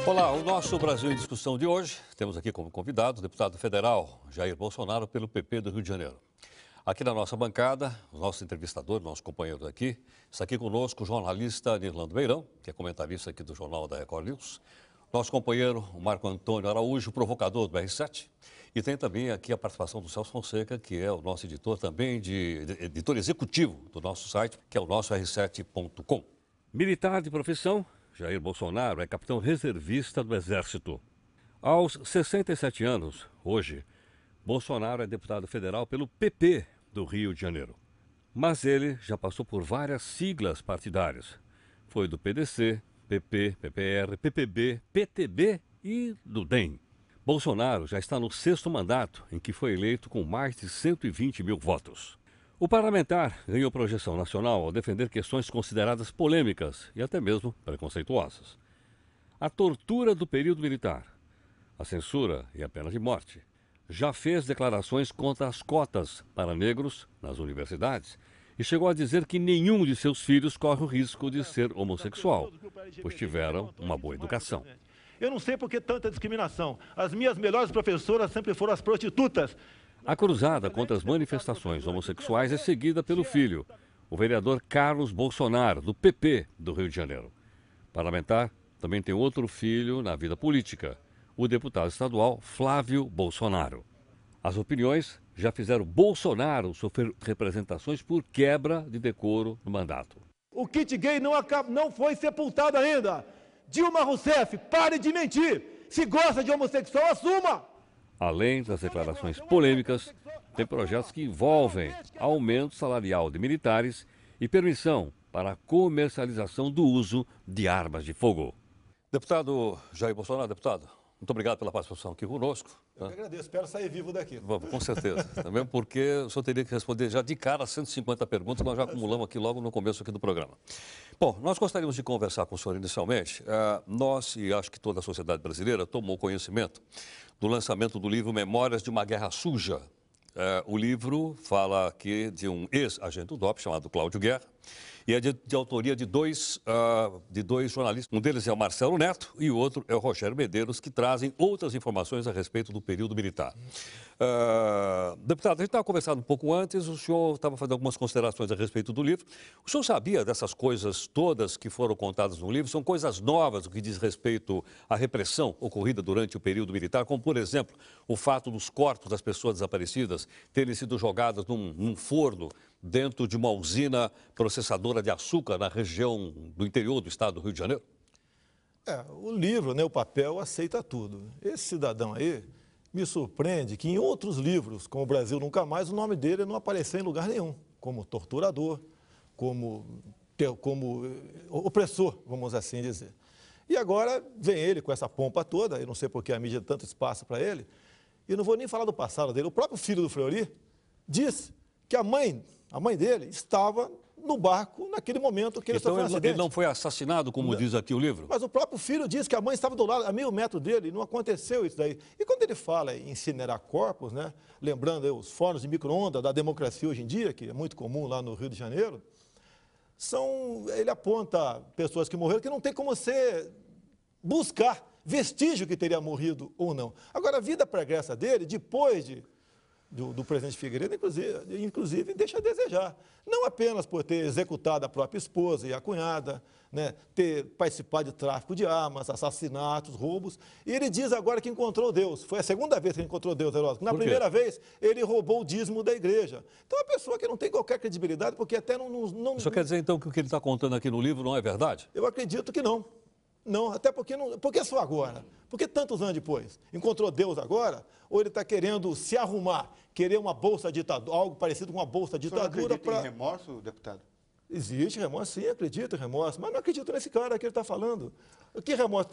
Olá, o nosso Brasil em Discussão de hoje, temos aqui como convidado o deputado federal Jair Bolsonaro pelo PP do Rio de Janeiro. Aqui na nossa bancada, o nosso entrevistador, nosso companheiro aqui, está aqui conosco o jornalista Nirlando Beirão, que é comentarista aqui do Jornal da Record News, nosso companheiro o Marco Antônio Araújo, provocador do R7, e tem também aqui a participação do Celso Fonseca, que é o nosso editor também, editor executivo do nosso site, que é o nosso r7.com. Militar de profissão, Jair Bolsonaro é capitão reservista do Exército. Aos 67 anos, hoje, Bolsonaro é deputado federal pelo PP do Rio de Janeiro. Mas ele já passou por várias siglas partidárias. Foi do PDC, PP, PPR, PPB, PTB e do DEM. Bolsonaro já está no 6º mandato, em que foi eleito com mais de 120 mil votos. O parlamentar ganhou projeção nacional ao defender questões consideradas polêmicas e até mesmo preconceituosas. A tortura do período militar, a censura e a pena de morte. Já fez declarações contra as cotas para negros nas universidades e chegou a dizer que nenhum de seus filhos corre o risco de ser homossexual, pois tiveram uma boa educação. Eu não sei por que tanta discriminação. As minhas melhores professoras sempre foram as prostitutas. A cruzada contra as manifestações homossexuais é seguida pelo filho, o vereador Carlos Bolsonaro, do PP do Rio de Janeiro. Parlamentar também tem outro filho na vida política, o deputado estadual Flávio Bolsonaro. As opiniões já fizeram Bolsonaro sofrer representações por quebra de decoro no mandato. O kit gay não foi sepultado ainda. Dilma Rousseff, pare de mentir. Se gosta de homossexual, assuma. Além das declarações polêmicas, tem projetos que envolvem aumento salarial de militares e permissão para a comercialização do uso de armas de fogo. Deputado Jair Bolsonaro, deputado, muito obrigado pela participação aqui conosco. Eu que agradeço, espero sair vivo daqui. Vamos, com certeza. Também porque o senhor teria que responder já de cara 150 perguntas, nós já acumulamos aqui logo no começo aqui do programa. Bom, nós gostaríamos de conversar com o senhor inicialmente. Nós, e acho que toda a sociedade brasileira, tomou conhecimento do lançamento do livro Memórias de uma Guerra Suja. O livro fala aqui de um ex-agente do DOP chamado Cláudio Guerra, e é de autoria de dois jornalistas. Um deles é o Marcelo Neto e o outro é o Rogério Medeiros, que trazem outras informações a respeito do período militar. Deputado, a gente estava conversando um pouco antes, o senhor estava fazendo algumas considerações a respeito do livro. O senhor sabia dessas coisas todas que foram contadas no livro? São coisas novas no que diz respeito à repressão ocorrida durante o período militar, como, por exemplo, o fato dos corpos das pessoas desaparecidas terem sido jogadas num forno dentro de uma usina processadora de açúcar na região do interior do estado do Rio de Janeiro? O livro, né, o papel, aceita tudo. Esse cidadão aí me surpreende que em outros livros, como O Brasil Nunca Mais, o nome dele não apareceu em lugar nenhum, como torturador, como opressor, vamos assim dizer. E agora vem ele com essa pompa toda, eu não sei por que a mídia dá tanto espaço para ele, e não vou nem falar do passado dele. O próprio filho do Fleury disse que a mãe dele estava no barco naquele momento que ele sofreu um acidente. Ele não foi assassinado, como diz aqui o livro? Mas o próprio filho disse que a mãe estava do lado, a 1000 metros dele, e não aconteceu isso daí. E quando ele fala em incinerar corpos, né, lembrando aí os fornos de micro-ondas da democracia hoje em dia, que é muito comum lá no Rio de Janeiro, ele aponta pessoas que morreram que não tem como você buscar vestígio que teria morrido ou não. Agora, a vida pregressa dele, depois do presidente Figueiredo, inclusive, deixa a desejar. Não apenas por ter executado a própria esposa e a cunhada, né, ter participado de tráfico de armas, assassinatos, roubos. E ele diz agora que encontrou Deus. Foi a segunda vez que ele encontrou Deus, Heródoto. Na primeira vez, ele roubou o dízimo da igreja. Então, é uma pessoa que não tem qualquer credibilidade, porque até não... O senhor quer dizer, então, que o que ele está contando aqui no livro não é verdade? Eu acredito que não. Não, até porque não. Por que só agora? Por que tantos anos depois? Encontrou Deus agora? Ou ele está querendo se arrumar, querer uma bolsa ditadura, algo parecido com uma bolsa ditadura para... Tem remorso, deputado? Existe remorso, sim, acredito em remorso, mas não acredito nesse cara que ele está falando. Que remorso?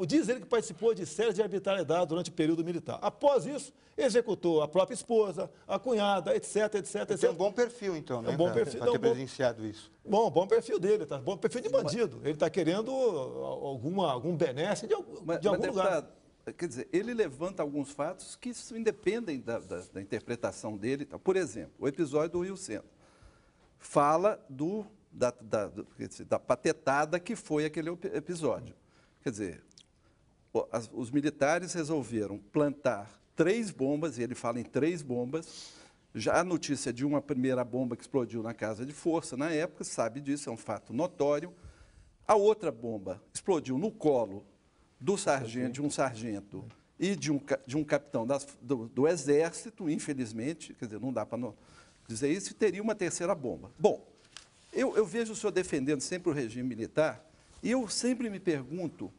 Diz ele que participou de séries de arbitrariedade durante o período militar. Após isso, executou a própria esposa, a cunhada, etc, etc, etc. Tem um bom perfil, então, né? É um bom perfil. Para ter presenciado isso. Bom perfil dele, tá? Bom perfil de bandido. Ele está querendo algum benesse de algum lugar. Quer dizer, ele levanta alguns fatos que independem da interpretação dele. Por exemplo, o episódio do Rio Centro fala da patetada que foi aquele episódio. Quer dizer, os militares resolveram plantar 3 bombas, e ele fala em 3 bombas. Já a notícia de uma primeira bomba que explodiu na Casa de Força, na época, sabe disso, é um fato notório. A outra bomba explodiu no colo do sargento, de um sargento e de um capitão do Exército, infelizmente, quer dizer, não dá para dizer isso, e teria uma terceira bomba. Bom, eu vejo o senhor defendendo sempre o regime militar, e eu sempre me pergunto,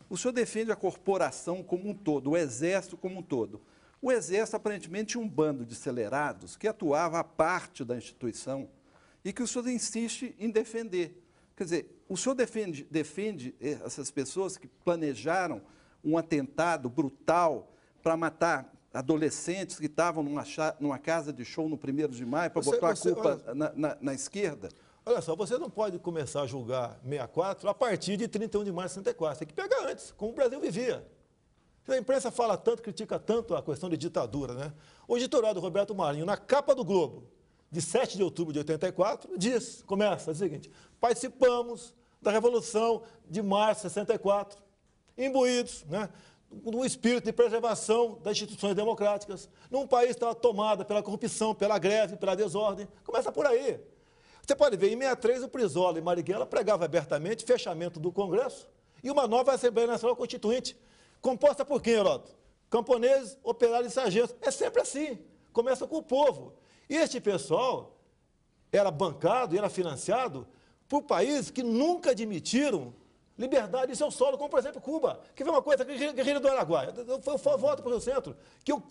o senhor defende a corporação como um todo, o Exército como um todo. O Exército, aparentemente, tinha um bando de acelerados que atuava à parte da instituição e que o senhor insiste em defender. Quer dizer, o senhor defende essas pessoas que planejaram um atentado brutal para matar adolescentes que estavam numa casa de show no 1º de maio para botar a culpa na esquerda? Olha só, você não pode começar a julgar 64 a partir de 31 de março de 64. Tem que pegar antes, como o Brasil vivia. A imprensa fala tanto, critica tanto a questão de ditadura, né? O editorial do Roberto Marinho, na capa do Globo, de 7 de outubro de 84, começa o seguinte: participamos da Revolução de março de 64, imbuídos, né, no espírito de preservação das instituições democráticas, num país que estava tomado pela corrupção, pela greve, pela desordem. Começa por aí. Você pode ver, em 63, o Brizola e Marighella pregavam abertamente fechamento do Congresso e uma nova Assembleia Nacional Constituinte, composta por quem, Heródoto? Camponeses, operários e sargentos. É sempre assim. Começa com o povo. E este pessoal era bancado e era financiado por países que nunca admitiram liberdade em seu solo, como, por exemplo, Cuba, que foi uma coisa, guerrilha do Araguaia. Eu volto para o Rio Centro, que eu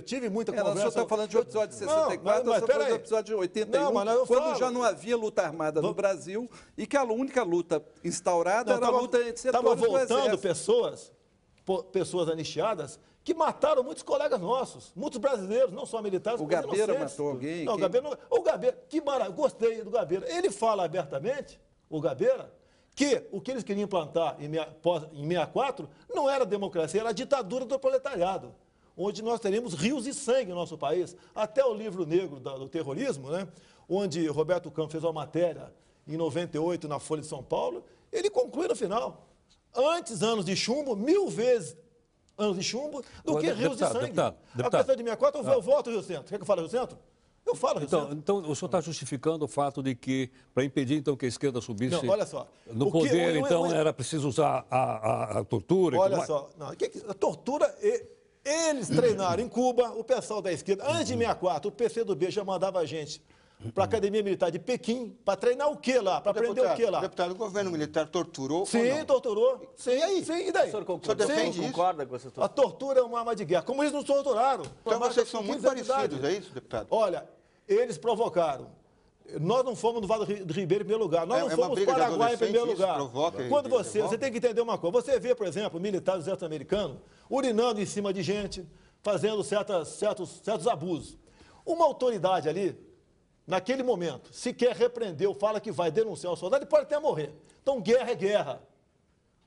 tive muita conversa... O senhor está falando de um episódio de 64, o senhor falando de um episódio de 81, quando já não havia luta armada no Brasil e que a única luta instaurada era a luta entre setores do Exército. Estava voltando pessoas anistiadas que mataram muitos colegas nossos, muitos brasileiros, não só militares, o Gabeira matou alguém? Não, o Gabeira, que maravilha, gostei do Gabeira. Ele fala abertamente, o Gabeira, que o que eles queriam implantar em 64 não era democracia, era a ditadura do proletariado, onde nós teríamos rios de sangue no nosso país. Até o livro negro do terrorismo, né, onde Roberto Campos fez uma matéria em 98 na Folha de São Paulo, ele conclui no final: antes anos de chumbo, 1000 vezes anos de chumbo, do que rios de sangue. Deputado. A questão de 64, eu voto Rio Centro. Quer que eu fale Rio Centro? Eu falo Rio Centro. Então, o senhor está justificando o fato de que, para impedir, então, que a esquerda subisse olha só, no poder, então, era preciso usar a tortura? Olha só, a tortura... Eles treinaram em Cuba, o pessoal da esquerda. Antes de 64, o PCdoB já mandava a gente para a Academia Militar de Pequim, para treinar o quê lá? Para aprender o quê lá? Deputado, o governo militar torturou Sim, ou não? torturou. Sim, e aí? Sim, e daí? O senhor defende isso? Concorda com essa tortura? A tortura é uma arma de guerra. Como eles nos torturaram. Então vocês são muito parecidos, é isso, deputado? Olha, eles provocaram. Nós não fomos no Vale do Ribeiro em primeiro lugar. Nós não fomos no Paraguai em primeiro lugar. Quando você tem que entender uma coisa. Você vê, por exemplo, militares norte-americanos urinando em cima de gente, fazendo certos abusos. Uma autoridade ali, naquele momento, se quer repreender ou fala que vai denunciar o soldado, ele pode até morrer. Então, guerra é guerra.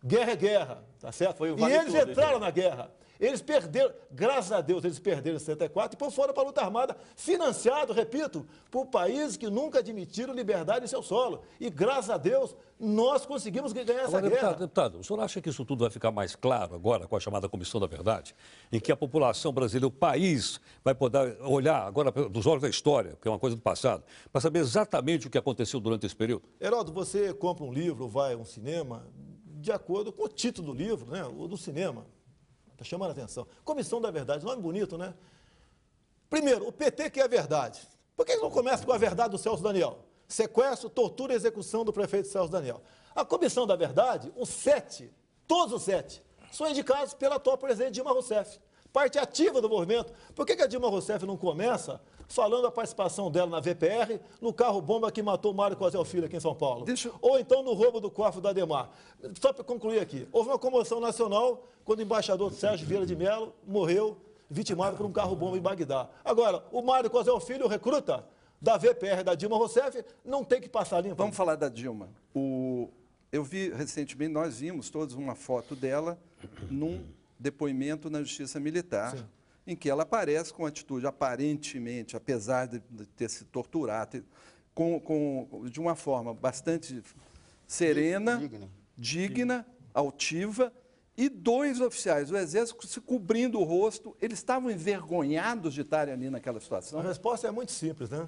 Guerra é guerra, tá certo? E eles entraram na guerra. Eles perderam, graças a Deus, eles perderam em 64 e depois foram para a luta armada, financiado, repito, por países que nunca admitiram liberdade em seu solo. E, graças a Deus, nós conseguimos ganhar essa guerra. Deputado, o senhor acha que isso tudo vai ficar mais claro agora com a chamada Comissão da Verdade? Em que a população brasileira, o país, vai poder olhar agora dos olhos da história, que é uma coisa do passado, para saber exatamente o que aconteceu durante esse período? Heraldo, você compra um livro, vai a um cinema, de acordo com o título do livro, né, ou do cinema. Está chamando a atenção. Comissão da Verdade, nome bonito, né? Primeiro, o PT quer a verdade. Por que não começa com a verdade do Celso Daniel? Sequestro, tortura e execução do prefeito Celso Daniel. A Comissão da Verdade, os 7, todos os 7, são indicados pela atual presidente Dilma Rousseff, parte ativa do movimento. Por que a Dilma Rousseff não começa falando da participação dela na VPR, no carro-bomba que matou o Mário Cosel Filho aqui em São Paulo? Ou então no roubo do cofre da Ademar? Só para concluir aqui, houve uma comoção nacional quando o embaixador Sérgio Vieira de Mello morreu vitimado por um carro-bomba em Bagdá. Agora, o Mário Cosel Filho, recruta da VPR da Dilma Rousseff, não tem que passar limpo. Vamos falar da Dilma. Eu vi recentemente, nós vimos todos uma foto dela num depoimento na Justiça Militar, sim, em que ela aparece com atitude, aparentemente, apesar de ter se torturado, de uma forma bastante serena, digna, altiva, e 2 oficiais do Exército se cobrindo o rosto. Eles estavam envergonhados de estarem ali naquela situação? A resposta é muito simples, né?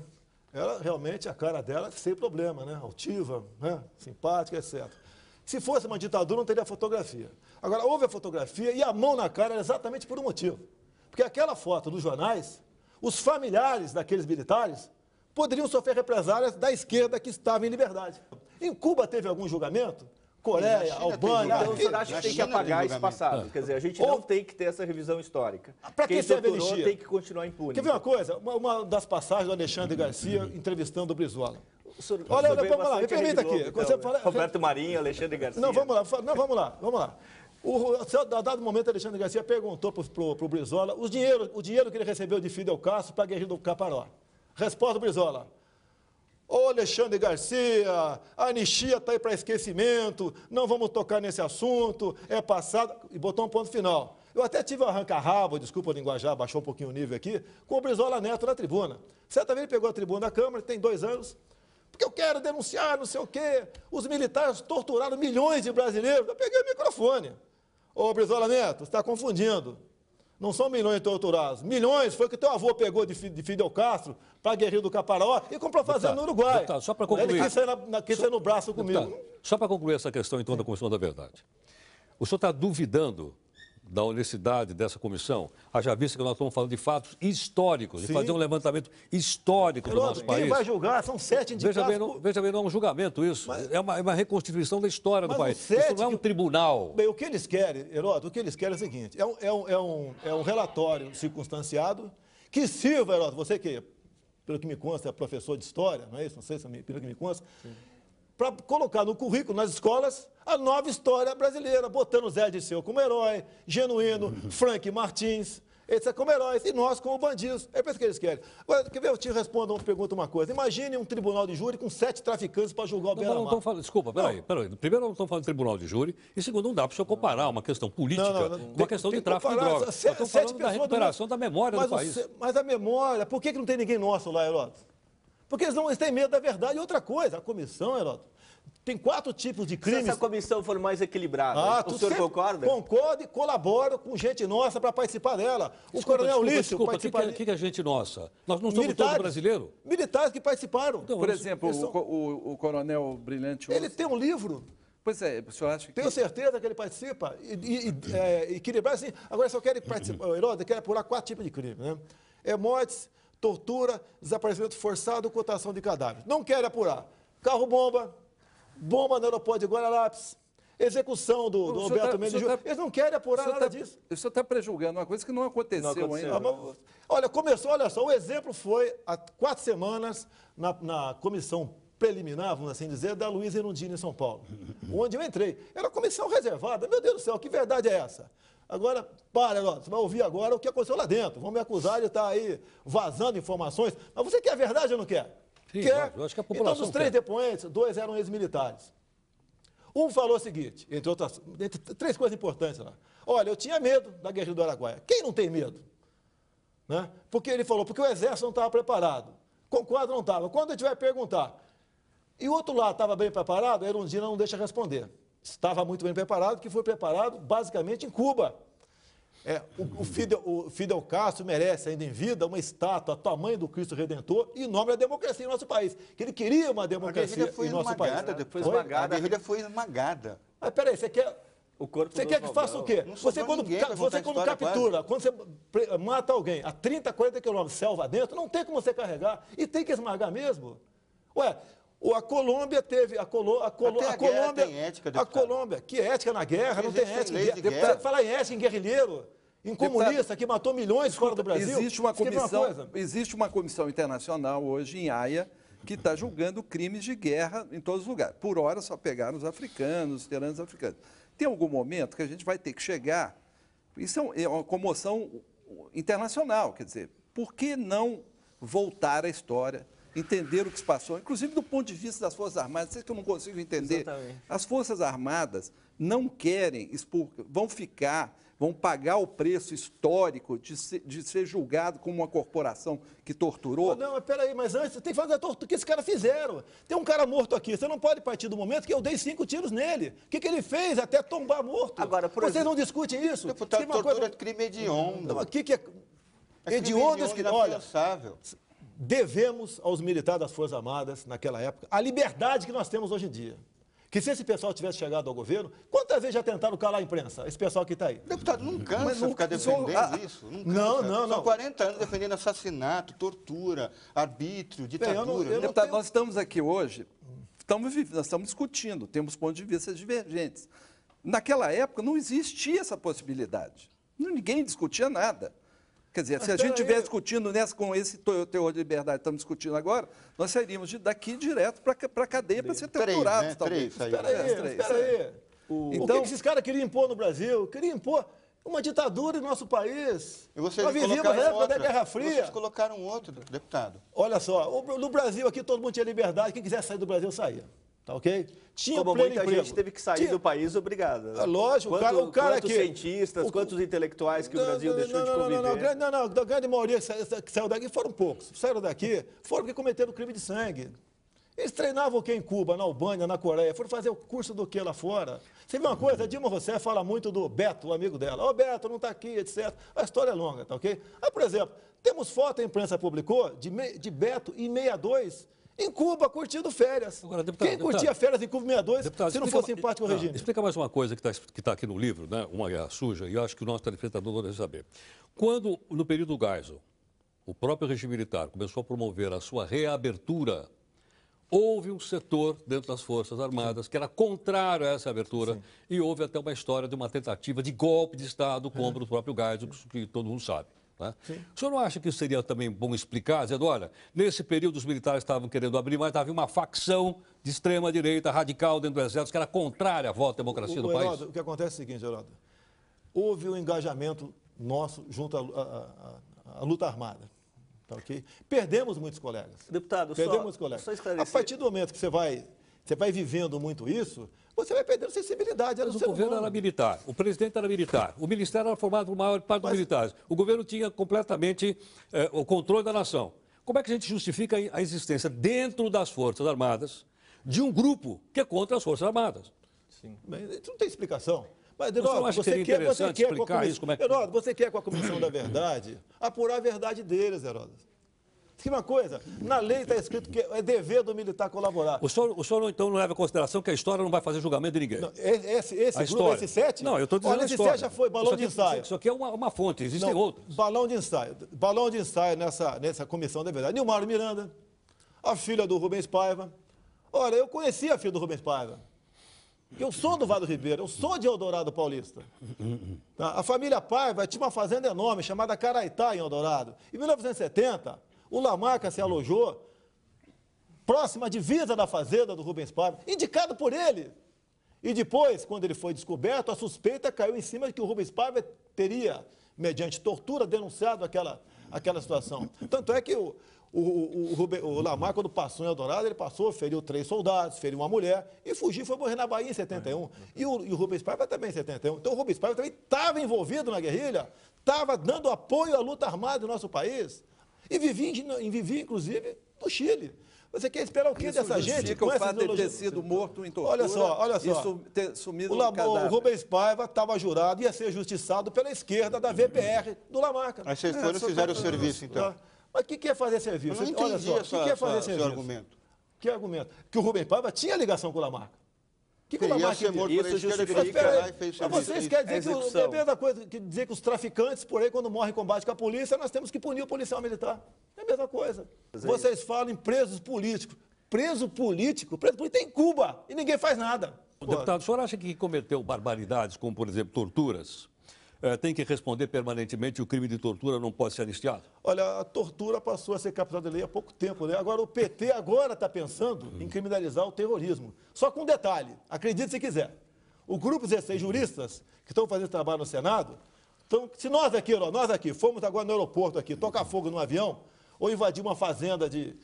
Ela realmente, a cara dela, sem problema, né? Altiva, né? Simpática, etc. Se fosse uma ditadura, não teria fotografia. Agora, houve a fotografia e a mão na cara era exatamente por um motivo. Porque aquela foto dos jornais, os familiares daqueles militares poderiam sofrer represálias da esquerda que estava em liberdade. Em Cuba teve algum julgamento? Coreia, Albânia... Então, o senhor acha que tem que apagar esse passado? Quer dizer, a gente não tem que ter essa revisão histórica. Para que serve a anistia? Tem que continuar impune. Quer ver uma coisa? Uma das passagens do Alexandre Garcia entrevistando o Brizola. Olha, vamos lá, me permita aqui. Então, Você fala... Roberto Marinho, Alexandre Garcia. Não, vamos lá. A dado momento, Alexandre Garcia perguntou para o Brizola o dinheiro que ele recebeu de Fidel Castro para a guerrilha do Caparó. Resposta do Brizola. Ô Alexandre Garcia, a anistia está aí para esquecimento, não vamos tocar nesse assunto, é passado, e botou um ponto final. Eu até tive um arranca-rabo, desculpa o linguajar, baixou um pouquinho o nível aqui, com o Brizola Neto na tribuna. Certa vez ele pegou a tribuna da Câmara, tem 2 anos, porque eu quero denunciar, não sei o quê, os militares torturaram milhões de brasileiros. Eu peguei o microfone. Ô Brizola Neto, você está confundindo. Não são milhões torturados. Milhões foi o que teu avô pegou de Fidel Castro para a guerrilha do Caparaó e comprou fazenda no Uruguai. Deputado, só para concluir. Ele quis sair no braço comigo. Deputado, só para concluir essa questão, então, da Comissão da Verdade. O senhor está duvidando da honestidade dessa comissão, haja vista que nós estamos falando de fatos históricos, de fazer um levantamento histórico do nosso país. Quem vai julgar são 7 indicados. Veja bem, não é um julgamento isso. É uma reconstituição da história do país. Isso não é um tribunal. Bem, o que eles querem, Heródoto, o que eles querem é o seguinte, é um relatório circunstanciado que sirva, Heródoto, você que, pelo que me consta, é professor de história, não é isso? Não sei se pelo que me consta. Para colocar no currículo, nas escolas, a nova história brasileira, botando Zé Dirceu como herói, Genuíno, Frank Martins, etc. como heróis, e nós como bandidos. É isso que eles querem. Agora, quer ver, eu te respondo, pergunto uma coisa. Imagine um tribunal de júri com 7 traficantes para julgar o Beira-Mar. Desculpa, peraí. Primeiro, não estamos falando de tribunal de júri, e segundo, não dá para o senhor comparar uma questão política com uma questão de tráfico de drogas. Nós estamos falando da recuperação da memória do país. Mas a memória, por que não tem ninguém nosso lá, Heródoto? Porque eles têm medo da verdade. E outra coisa, a comissão, Heródoto, tem 4 tipos de crimes. Se essa comissão for mais equilibrada, o senhor concorda? Concordo e colaboro com gente nossa para participar dela. O Coronel Lício participa... O que é gente nossa? Nós não somos todos brasileiros? Militares que participaram. Então, por exemplo, o Coronel Brilhante... Ele tem um livro. Pois é, o senhor acha que... Tenho certeza que ele participa. Equilibrar, assim. Agora, se eu quero participar, Heródoto, eu quero apurar 4 tipos de crime, né? Mortes, tortura, desaparecimento forçado, ocultação de cadáveres. Não quero apurar. Carro-bomba, bomba no aeroporto de Guararapes, execução do Alberto Mendes Júnior. Eles não querem apurar nada disso. O senhor está prejulgando uma coisa que não aconteceu ainda. Olha, olha só, o exemplo foi há 4 semanas na comissão preliminar, vamos assim dizer, da Luísa Erundina em São Paulo, onde eu entrei. Era uma comissão reservada. Meu Deus do céu, que verdade é essa? Agora, você vai ouvir agora o que aconteceu lá dentro. Vão me acusar de estar aí vazando informações. Mas você quer a verdade ou não quer? Sim, quer. Eu acho que a população então, dos 3 depoentes, 2 eram ex-militares. Um falou o seguinte, entre 3 coisas importantes lá. Olha, eu tinha medo da guerrilha do Araguaia. Quem não tem medo? Né? Porque ele falou, porque o exército não estava preparado. Concordo, não estava. Quando a gente vai perguntar, e o outro lado estava bem preparado, a Erundina não deixa responder. Estava muito bem preparado, que foi preparado basicamente em Cuba. O Fidel Castro merece ainda em vida uma estátua do tamanho do Cristo Redentor em nome da democracia em nosso país. Que ele queria uma democracia em nosso país. A guerrilha foi esmagada. Mas peraí, você quer... Você quer que faça o quê? Você quando captura, quando você mata alguém a 30, 40 quilômetros selva dentro, não tem como você carregar e tem que esmagar mesmo. Ué, a Colômbia teve... A Colômbia tem ética, deputado. A Colômbia, que ética na guerra? Não tem ética em guerra. Você fala em ética em guerrilheiro, em comunista que matou milhões fora do Brasil. Existe uma comissão internacional hoje em Haia que está julgando crimes de guerra em todos os lugares. Por hora só pegaram os africanos, os veteranos africanos. Tem algum momento que a gente vai ter que chegar... Isso é uma comoção internacional, quer dizer, por que não voltar à história, entender o que se passou, inclusive do ponto de vista das Forças Armadas, isso que eu não consigo entender. Exatamente. As Forças Armadas não querem expor, vão ficar vão pagar o preço histórico de ser julgado como uma corporação que torturou? Não, mas peraí, mas antes tem que fazer a tortura que esses caras fizeram. Tem um cara morto aqui, você não pode partir do momento que eu dei 5 tiros nele. O que ele fez até tombar morto? Agora, por Vocês exemplo, não discutem isso? Deputado, Tem uma tortura coisa... é crime hediondo. Não, aqui que é... É hediondos que... Olha, inafiançável. devemos aos militares das Forças Armadas, naquela época, a liberdade que nós temos hoje em dia. Que se esse pessoal tivesse chegado ao governo, quantas vezes já tentaram calar a imprensa? Esse pessoal que está aí. Deputado, não cansa ficar defendendo isso. Não cansa. Não. São 40 anos defendendo assassinato, tortura, arbítrio, ditadura. Deputado, nós estamos aqui hoje, nós estamos discutindo, temos pontos de vista divergentes. Naquela época não existia essa possibilidade. Ninguém discutia nada. Quer dizer, se a gente estiver discutindo com esse teor de liberdade que estamos discutindo agora, nós sairíamos daqui direto para a cadeia para ser torturados, talvez. Espera aí. Então, o que esses caras queriam impor no Brasil? Queriam impor uma ditadura em nosso país. E vocês nós vivíamos na época da Guerra Fria. Vocês colocaram outro, deputado. Olha só, no Brasil aqui todo mundo tinha liberdade, quem quisesse sair do Brasil saía. Tá ok? Tinha como pleno muita emprego. gente teve que sair do país obrigada. É lógico, quantos aqui... cientistas, quantos intelectuais que o Brasil deixou de conviver. Não, da grande maioria que saiu daqui foram poucos. Saíram daqui, foram porque cometeram crime de sangue. Eles treinavam o que em Cuba, na Albânia, na Coreia? Foram fazer o curso do que lá fora? Você vê uma coisa, a Dilma Rousseff fala muito do Beto, o amigo dela. Ô, Beto, não está aqui, etc. A história é longa, tá ok? Por exemplo, temos foto, a imprensa publicou, de Beto em 62, em Cuba, curtindo férias. Agora, deputado, quem curtia férias em Cuba em 62, se não fosse simpático ao regime? Explica mais uma coisa que está aqui no livro, né? Uma guerra suja, e eu acho que o nosso telespectador deve saber. Quando, no período Geisel, o próprio regime militar começou a promover a sua reabertura, houve um setor dentro das Forças Armadas que era contrário a essa abertura e houve até uma história de uma tentativa de golpe de Estado contra o próprio Geisel, que todo mundo sabe. Né? O senhor não acha que seria também bom explicar, dizendo, olha, nesse período os militares estavam querendo abrir, mas havia uma facção de extrema-direita radical dentro do Exército que era contrária à volta à democracia do país? O que acontece é o seguinte, Geraldo, houve um engajamento nosso junto à luta armada. Tá, okay? Perdemos muitos colegas. Deputado, só esclarecer. A partir do momento que você vai vivendo muito isso, você vai perdendo sensibilidade. Mas o governo era militar, o presidente era militar, o ministério era formado por maior parte dos militares, o governo tinha completamente o controle da nação. Como é que a gente justifica a existência dentro das Forças Armadas de um grupo que é contra as Forças Armadas? Sim. Isso não tem explicação. Mas, Eduardo, você quer explicar isso? Como é que... Eduardo, você quer com a Comissão da Verdade apurar a verdade deles, Eduardo. Que uma coisa, na lei está escrito que é dever do militar colaborar. O senhor então não leva em consideração que a história não vai fazer julgamento de ninguém? Não, esse 7? Não, eu estou dizendo esse 7 já foi balão de ensaio. Isso aqui é uma fonte, existem outros. Balão de ensaio nessa Comissão da Verdade. Nilmar Miranda, a filha do Rubens Paiva. Olha, eu conheci a filha do Rubens Paiva. Eu sou do Vale do Ribeiro, eu sou de Eldorado Paulista. A família Paiva tinha uma fazenda enorme chamada Caraitá, em Eldorado. Em 1970, o Lamarca se alojou próxima à divisa da fazenda do Rubens Paiva, indicado por ele. E depois, quando ele foi descoberto, a suspeita caiu em cima de que o Rubens Paiva teria, mediante tortura, denunciado aquela situação. Tanto é que o Lamarca, quando passou em Eldorado, ele feriu 3 soldados, feriu uma mulher e fugiu, foi morrer na Bahia em 71. E o Rubens Paiva também em 71. Então o Rubens Paiva também estava envolvido na guerrilha, estava dando apoio à luta armada do nosso país e vivia inclusive, no Chile. Você quer esperar o quê dessa gente? Com o fato de ter sido morto em tortura. Olha só. Isso ter sumido no cadáver. O Rubens Paiva estava jurado, ia ser justiçado pela esquerda da VPR do Lamarca. Aí vocês foram e fizeram o serviço, então. Mas o que é fazer serviço? Eu não entendi o que é fazer serviço. Argumento. Que argumento? Que o Rubens Paiva tinha ligação com o Lamarca. Que o Lamarca isso justifica. Mas vocês querem dizer que é a mesma coisa que dizer que os traficantes, por aí, quando morrem em combate com a polícia, nós temos que punir o policial militar. É a mesma coisa. Vocês falam em presos políticos. Preso político tem em Cuba e ninguém faz nada. Deputado, o senhor acha que cometeu barbaridades, como, por exemplo, torturas, tem que responder permanentemente e o crime de tortura não pode ser anistiado? Olha, a tortura passou a ser captada de lei há pouco tempo, né? Agora, o PT agora está pensando em criminalizar o terrorismo. Só com um detalhe, acredite se quiser. O grupo 16 juristas que estão fazendo trabalho no Senado, então, se nós aqui fomos agora no aeroporto aqui, tocar fogo num avião, ou invadir uma fazenda de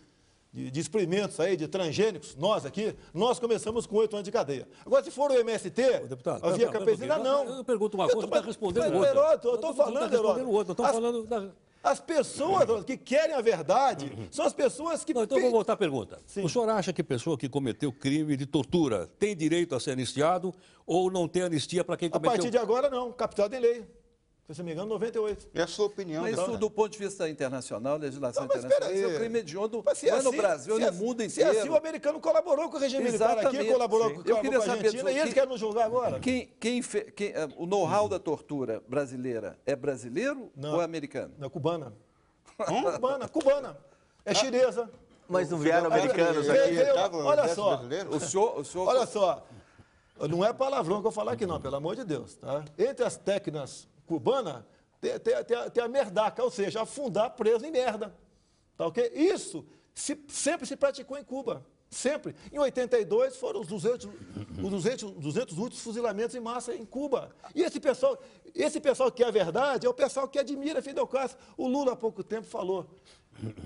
de experimentos aí, de transgênicos, nós aqui, nós começamos com 8 anos de cadeia. Agora, se for o MST, deputado, a via campesina, não. Eu pergunto uma coisa, você está respondendo outra. Eu estou falando, Heródoto. As pessoas que querem a verdade são as pessoas que... Não, então eu vou voltar à pergunta. Sim. O senhor acha que pessoa que cometeu crime de tortura tem direito a ser anistiado ou não tem anistia para quem A cometeu? partir de agora, não. Capital tem lei. Se não me engano, 98. É a sua opinião. Mas isso, do ponto de vista internacional, legislação Não, mas internacional, espera aí. isso é crime hediondo, Mas se não é assim- no Brasil, se é no assim- mundo Se inteiro. assim o americano colaborou com o regime militar aqui, Exatamente, colaborou sim. com Eu a queria saber Argentina, e eles querem nos julgar agora? O know-how da tortura brasileira é brasileiro Não. ou é americano? Não, cubana. Cubana. É chinesa. Mas não vieram americanos Veio- aqui. veio- olha só. O senhor Olha só, não é palavrão que eu falar aqui não, pelo amor de Deus, tá? Entre as técnicas cubanas, tem a merdaca, ou seja, afundar preso em merda, tá ok? Isso sempre se praticou em Cuba, sempre. Em 82 foram os 200 últimos fuzilamentos em massa em Cuba. E esse pessoal que é a verdade é o pessoal que admira Fidel Castro. O Lula há pouco tempo falou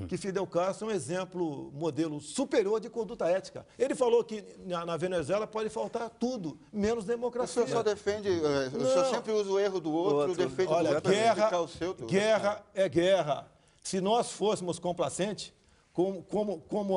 que Fidel Castro é um exemplo, modelo superior de conduta ética. Ele falou que na Venezuela pode faltar tudo, menos O democracia. senhor só defende, o senhor sempre usa o erro do outro, defende Olha, o outro, guerra, o seu. guerra é guerra. Se nós fôssemos complacentes, como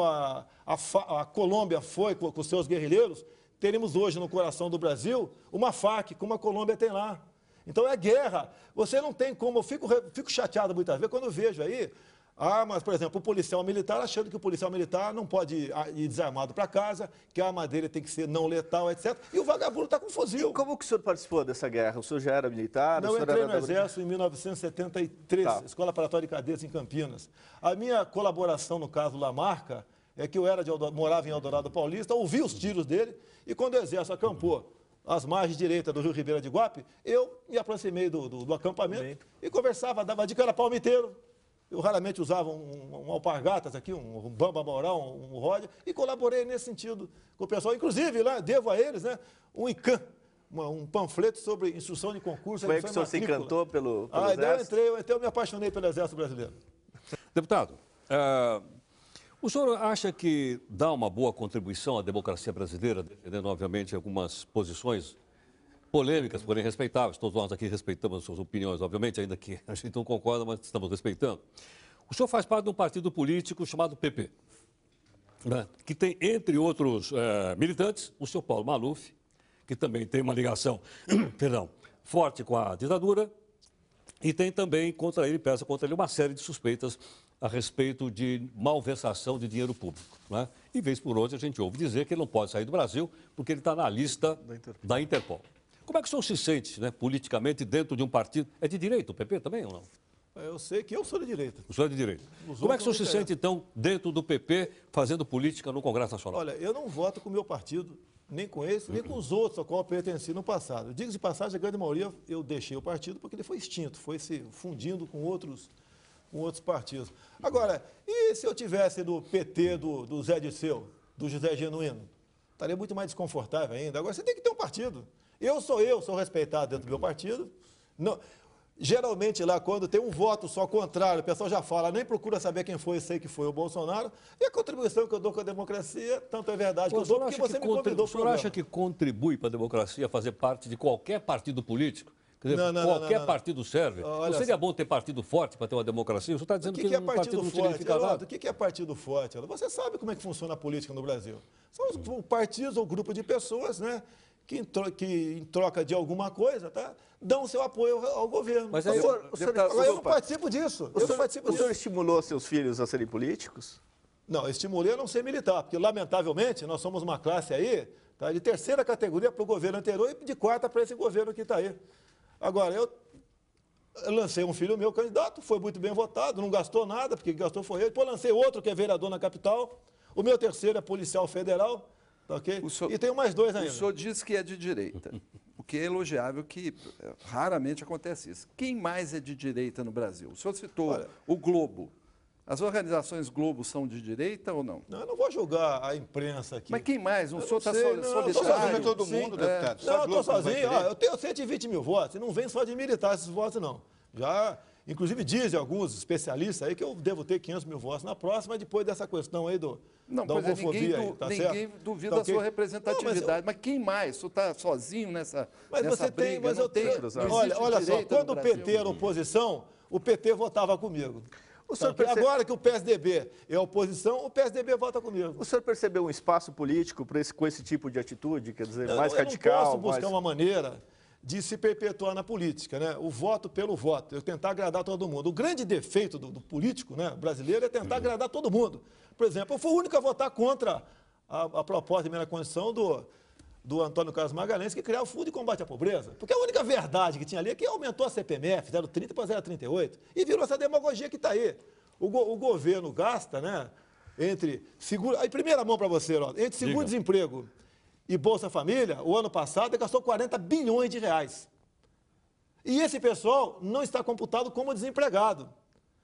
a Colômbia foi com seus guerrilheiros, teríamos hoje no coração do Brasil uma FARC, como a Colômbia tem lá. Então é guerra. Você não tem como. Eu fico chateado muitas vezes quando eu vejo aí armas, por exemplo, o policial militar achando que o policial militar não pode ir desarmado para casa, que a arma dele tem que ser não letal, etc. E o vagabundo está com fuzil. Como que o senhor participou dessa guerra? O senhor já era militar? Não, o eu senhor entrei era no Exército em 1973, Tá. Escola Preparatória de Cadetes em Campinas. A minha colaboração, no caso Lamarca, é que eu morava em Eldorado Paulista, ouvi os tiros dele, e quando o Exército acampou às margens direitas do Rio Ribeira de Guape, eu me aproximei do acampamento e conversava, dava dica, era palmiteiro. Eu raramente usava um alpargatas aqui, um bamba moral, um ródia, e colaborei nesse sentido com o pessoal. Inclusive, lá, devo a eles, né, um ICAM, um panfleto sobre instrução de concurso. Como é que o senhor se encantou pelo Exército? Eu me apaixonei pelo Exército Brasileiro. Deputado, o senhor acha que dá uma boa contribuição à democracia brasileira, defendendo, obviamente, algumas posições polêmicas, porém respeitáveis? Todos nós aqui respeitamos as suas opiniões, obviamente, ainda que a gente não concorda, mas estamos respeitando. O senhor faz parte de um partido político chamado PP, né, que tem, entre outros militantes, o senhor Paulo Maluf, que também tem uma ligação forte com a ditadura, e tem também pesa contra ele uma série de suspeitas a respeito de malversação de dinheiro público, né? E vez por outra a gente ouve dizer que ele não pode sair do Brasil porque ele está na lista da Interpol. Como é que o senhor se sente, né, politicamente dentro de um partido? É de direita o PP também ou não? Eu sei que eu sou de direita. O senhor é de direita. Como é que o senhor se sente, então, dentro do PP, fazendo política no Congresso Nacional? Olha, eu não voto com o meu partido, nem com esse, nem com os outros a qual eu pertenci no passado. Digo de passagem, a grande maioria eu deixei o partido porque ele foi extinto, foi se fundindo com outros partidos. Agora, e se eu tivesse no PT do Zé Disseu, do José Genuíno? Estaria muito mais desconfortável ainda. Agora, você tem que ter um partido. Eu sou respeitado dentro do meu partido. Não, geralmente, lá, quando tem um voto só contrário, o pessoal já fala, nem procura saber quem foi, sei que foi o Bolsonaro. E a contribuição que eu dou com a democracia, tanto é verdade que eu dou, porque você me convidou para o senhor acha que contribui para a democracia fazer parte de qualquer partido político? Quer dizer, qualquer partido serve. Não seria bom ter partido forte para ter uma democracia? O senhor está dizendo que um partido não significa nada. O que é partido forte? Você sabe como é que funciona a política no Brasil. São os partidos ou grupo de pessoas, né, que em troca de alguma coisa, tá, dão seu apoio ao governo. Mas aí, eu não participo disso. O senhor estimulou seus filhos a serem políticos? Não, eu estimulei a não ser militar, porque, lamentavelmente, nós somos uma classe aí, tá, de terceira categoria para o governo anterior e de quarta para esse governo que está aí. Agora, eu lancei um filho meu candidato, foi muito bem votado, não gastou nada, porque quem gastou foi ele. Depois lancei outro que é vereador na capital. O meu terceiro é policial federal, tá, ok? E tenho mais dois ainda. O senhor disse que é de direita, o que é elogiável, que raramente acontece isso. Quem mais é de direita no Brasil? O senhor citou o Globo. As organizações Globo são de direita ou não? Não, eu não vou julgar a imprensa aqui. Mas quem mais? O senhor está Solidário? sozinho. Todo mundo, deputado. Não, eu estou sozinho. Eu tenho 120 mil votos. E não vem só de militar esses votos, não. Já Inclusive, dizem alguns especialistas aí que eu devo ter 500 mil votos na próxima, depois dessa questão aí da homofobia. Ninguém duvida da sua representatividade. Mas quem mais? Você está sozinho nessa briga? Mas eu tenho. Olha só, quando o PT era oposição, o PT votava comigo. Agora que o PSDB é oposição, o PSDB vota comigo. O senhor percebeu um espaço político com esse tipo de atitude, quer dizer, mais radical? Eu não posso buscar uma maneira de se perpetuar na política, né? O voto pelo voto, eu tentar agradar todo mundo. O grande defeito do político, né, brasileiro é tentar agradar todo mundo. Por exemplo, eu fui o único a votar contra a proposta de emenda à Constituição do Antônio Carlos Magalhães, que criava o Fundo de Combate à Pobreza. Porque a única verdade que tinha ali é que aumentou a CPMF, 0,30 para 0,38, e virou essa demagogia que está aí. O governo gasta, né, entre seguro... Aí, primeira mão para você, entre seguro-desemprego e Bolsa Família, o ano passado, ele gastou 40 bilhões de reais. E esse pessoal não está computado como desempregado.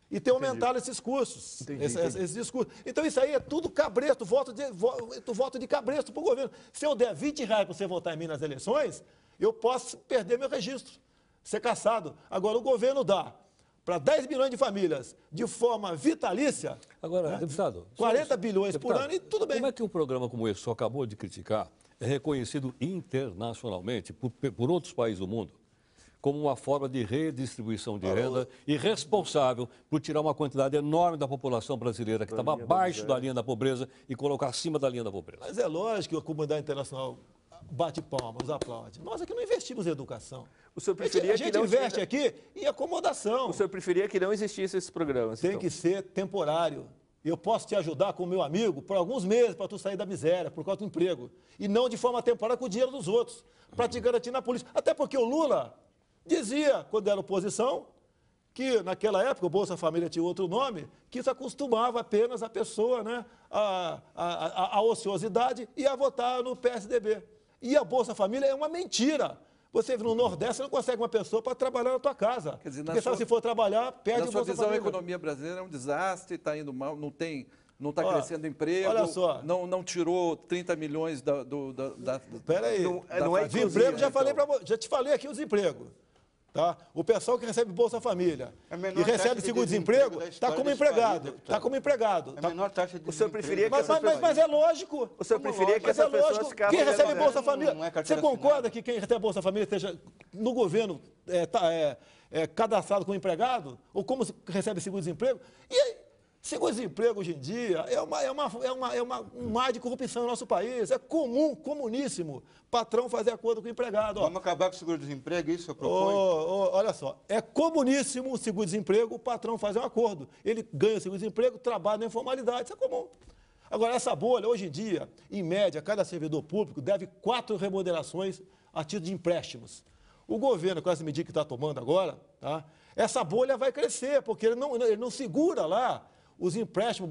E tem aumentado esses custos, esses discursos. Então, isso aí é tudo cabresto, voto de cabresto para o governo. Se eu der 20 reais para você votar em mim nas eleições, eu posso perder meu registro, ser cassado. Agora, o governo dá para 10 milhões de famílias de forma vitalícia. Agora, né? deputado... 40 bilhões por ano e tudo bem. Como é que um programa como esse, que o senhor acabou de criticar, é reconhecido internacionalmente por outros países do mundo como uma forma de redistribuição de renda e responsável por tirar uma quantidade enorme da população brasileira que estava abaixo da linha da pobreza e colocar acima da linha da pobreza? Mas é lógico que a comunidade internacional bate palmas, aplaude. Nós aqui não investimos em educação. O senhor preferia a gente investe aqui em acomodação. O senhor preferia que não existissem esses programas? Tem que ser temporário. Eu posso te ajudar com o meu amigo por alguns meses para tu sair da miséria, por causa do emprego. E não de forma temporária com o dinheiro dos outros, para te garantir na polícia. Até porque o Lula dizia, quando era oposição, que naquela época o Bolsa Família tinha outro nome, que isso acostumava apenas a pessoa, né, a ociosidade e a votar no PSDB. E a Bolsa Família é uma mentira. Você no Nordeste não consegue uma pessoa para trabalhar na tua casa. Quer dizer, porque se for trabalhar, perde o Bolsa Família. Na sua visão, a economia brasileira é um desastre, está indo mal, não está crescendo emprego, olha só. Não tirou 30 milhões da... Espera aí. Não é desemprego, já te falei aqui o desemprego. Tá? O pessoal que recebe Bolsa Família e recebe seguro-desemprego está como empregado. Está como empregado. A menor taxa de O senhor preferia que mas é lógico. O senhor preferia que essas pessoas ficassem... Quem recebe Bolsa Família... não é Você concorda que quem recebe Bolsa Família esteja no governo cadastrado como empregado? Ou como recebe seguro-desemprego? E aí, seguro-desemprego hoje em dia um mar de corrupção no nosso país. É comum, comuníssimo, patrão fazer acordo com o empregado. Vamos acabar com o seguro-desemprego, isso eu proponho? Olha só, é comuníssimo o seguro-desemprego, o patrão fazer um acordo. Ele ganha o seguro-desemprego, trabalha na informalidade, isso é comum. Agora, essa bolha, hoje em dia, em média, cada servidor público deve 4 remunerações a título de empréstimos. O governo, com essa medida que está tomando agora, tá, essa bolha vai crescer, porque ele não segura lá os empréstimos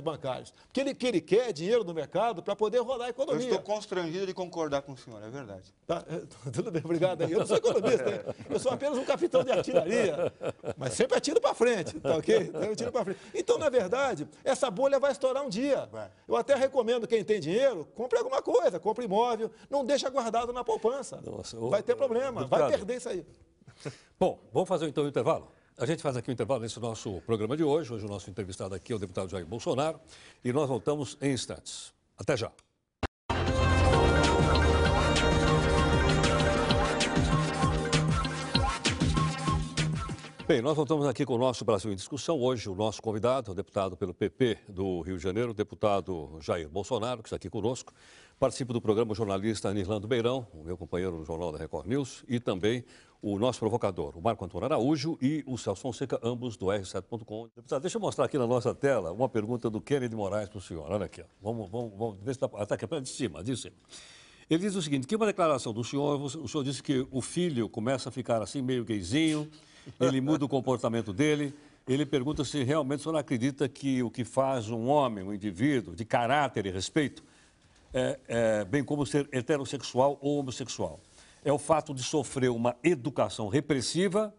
bancários. Porque ele quer dinheiro no mercado para poder rodar a economia. Eu estou constrangido de concordar com o senhor, é verdade. Tá, tudo bem, obrigado. Eu não sou economista, hein? Eu sou apenas um capitão de artilharia, mas sempre atiro para frente, tá ok? Eu atiro para frente. Então, na verdade, essa bolha vai estourar um dia. Eu até recomendo quem tem dinheiro, compre alguma coisa, compre imóvel, não deixa guardado na poupança. Nossa, vai ter problema, vai perder isso aí. Bom, vamos fazer então o intervalo? A gente faz aqui um intervalo nesse nosso programa de hoje. Hoje o nosso entrevistado aqui é o deputado Jair Bolsonaro. E nós voltamos em instantes. Até já. Bem, nós voltamos aqui com o nosso Brasil em Discussão. Hoje o nosso convidado, o deputado pelo PP do Rio de Janeiro, o deputado Jair Bolsonaro, que está aqui conosco. Participa do programa o jornalista Nirlando Beirão, o meu companheiro no Jornal da Record News, e também o nosso provocador, o Marco Antônio Araújo e o Celso Fonseca, ambos do R7.com. Deputado, deixa eu mostrar aqui na nossa tela uma pergunta do Kennedy Moraes para o senhor. Olha aqui, ó. Vamos ver se está aqui, de cima. Ele diz o seguinte, que uma declaração do senhor, o senhor disse que o filho começa a ficar assim meio gayzinho, ele muda o comportamento dele. Ele pergunta se realmente o senhor acredita que o que faz um homem, um indivíduo de caráter e respeito, bem como ser heterossexual ou homossexual, é o fato de sofrer uma educação repressiva,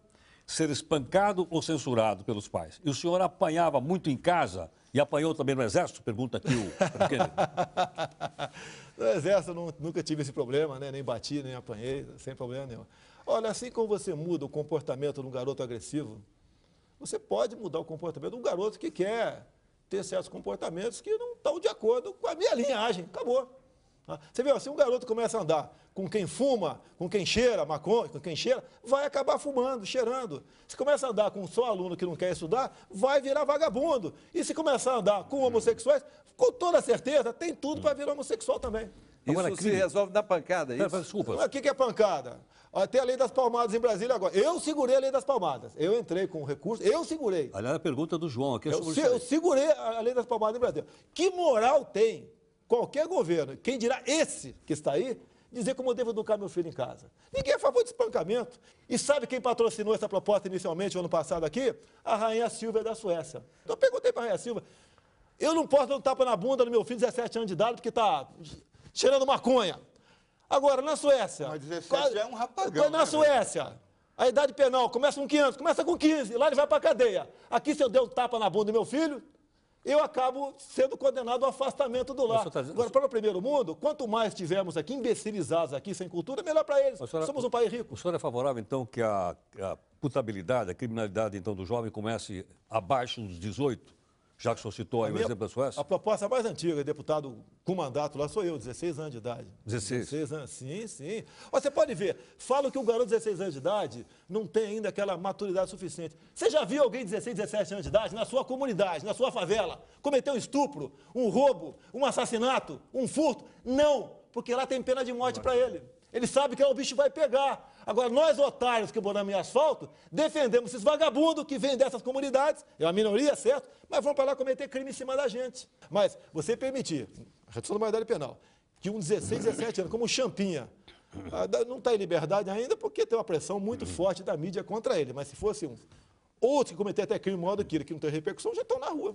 ser espancado ou censurado pelos pais. E o senhor apanhava muito em casa e apanhou também no Exército? Pergunta aqui o Kennedy. No Exército eu nunca tive esse problema, né? Nem bati, nem apanhei, sem problema nenhum. Olha, assim como você muda o comportamento de um garoto agressivo, você pode mudar o comportamento de um garoto que quer ter certos comportamentos que não estão de acordo com a minha linhagem. Acabou. Você vê, se um garoto começa a andar com quem fuma, com quem cheira maconha, com quem cheira, vai acabar fumando, cheirando. Se começa a andar com só aluno que não quer estudar, vai virar vagabundo. E se começar a andar com homossexuais, com toda certeza, tem tudo para virar homossexual também. Isso se resolve na pancada, é isso? Desculpa. O que é pancada? Tem a lei das palmadas em Brasília agora. Eu segurei a lei das palmadas. Eu entrei com recurso, eu segurei. Aliás, a pergunta do João aqui é sobre isso. Eu segurei a lei das palmadas em Brasília. Que moral tem qualquer governo, quem dirá esse que está aí, dizer como eu devo educar meu filho em casa? Ninguém é a favor de espancamento. E sabe quem patrocinou essa proposta inicialmente, o ano passado aqui? A Rainha Silvia da Suécia. Então eu perguntei para a Rainha Silvia, eu não posso dar um tapa na bunda do meu filho de 17 anos de idade porque está cheirando maconha. Agora, na Suécia... Mas 17 já é um rapagão. Na Suécia, a idade penal começa com 15 anos, começa com 15, lá ele vai para a cadeia. Aqui, se eu der um tapa na bunda do meu filho, eu acabo sendo condenado ao afastamento do lar. Agora, para o primeiro mundo, quanto mais tivermos aqui imbecilizados aqui, sem cultura, melhor para eles. Somos um país rico. O senhor é favorável, então, que a putabilidade, a criminalidade, então, do jovem comece abaixo dos 18? Já que o senhor citou aí o exemplo da Suécia? A proposta mais antiga, deputado com mandato lá, sou eu, 16 anos de idade. 16? 16 anos, sim, sim. Você pode ver, falam que o garoto de 16 anos de idade não tem ainda aquela maturidade suficiente. Você já viu alguém de 16, 17 anos de idade, na sua comunidade, na sua favela, cometer um estupro, um roubo, um assassinato, um furto? Não, porque lá tem pena de morte para ele. Ele sabe que o bicho vai pegar. Agora, nós, otários que moramos em asfalto, defendemos esses vagabundos que vêm dessas comunidades, é uma minoria, certo? Mas vão para lá cometer crime em cima da gente. Mas você permitir, a redução da maioridade penal, que um 16, 17 anos, como o Champinha, não está em liberdade ainda porque tem uma pressão muito forte da mídia contra ele. Mas se fosse outros que cometer até crime maior do que ele, que não tem repercussão, já estão na rua.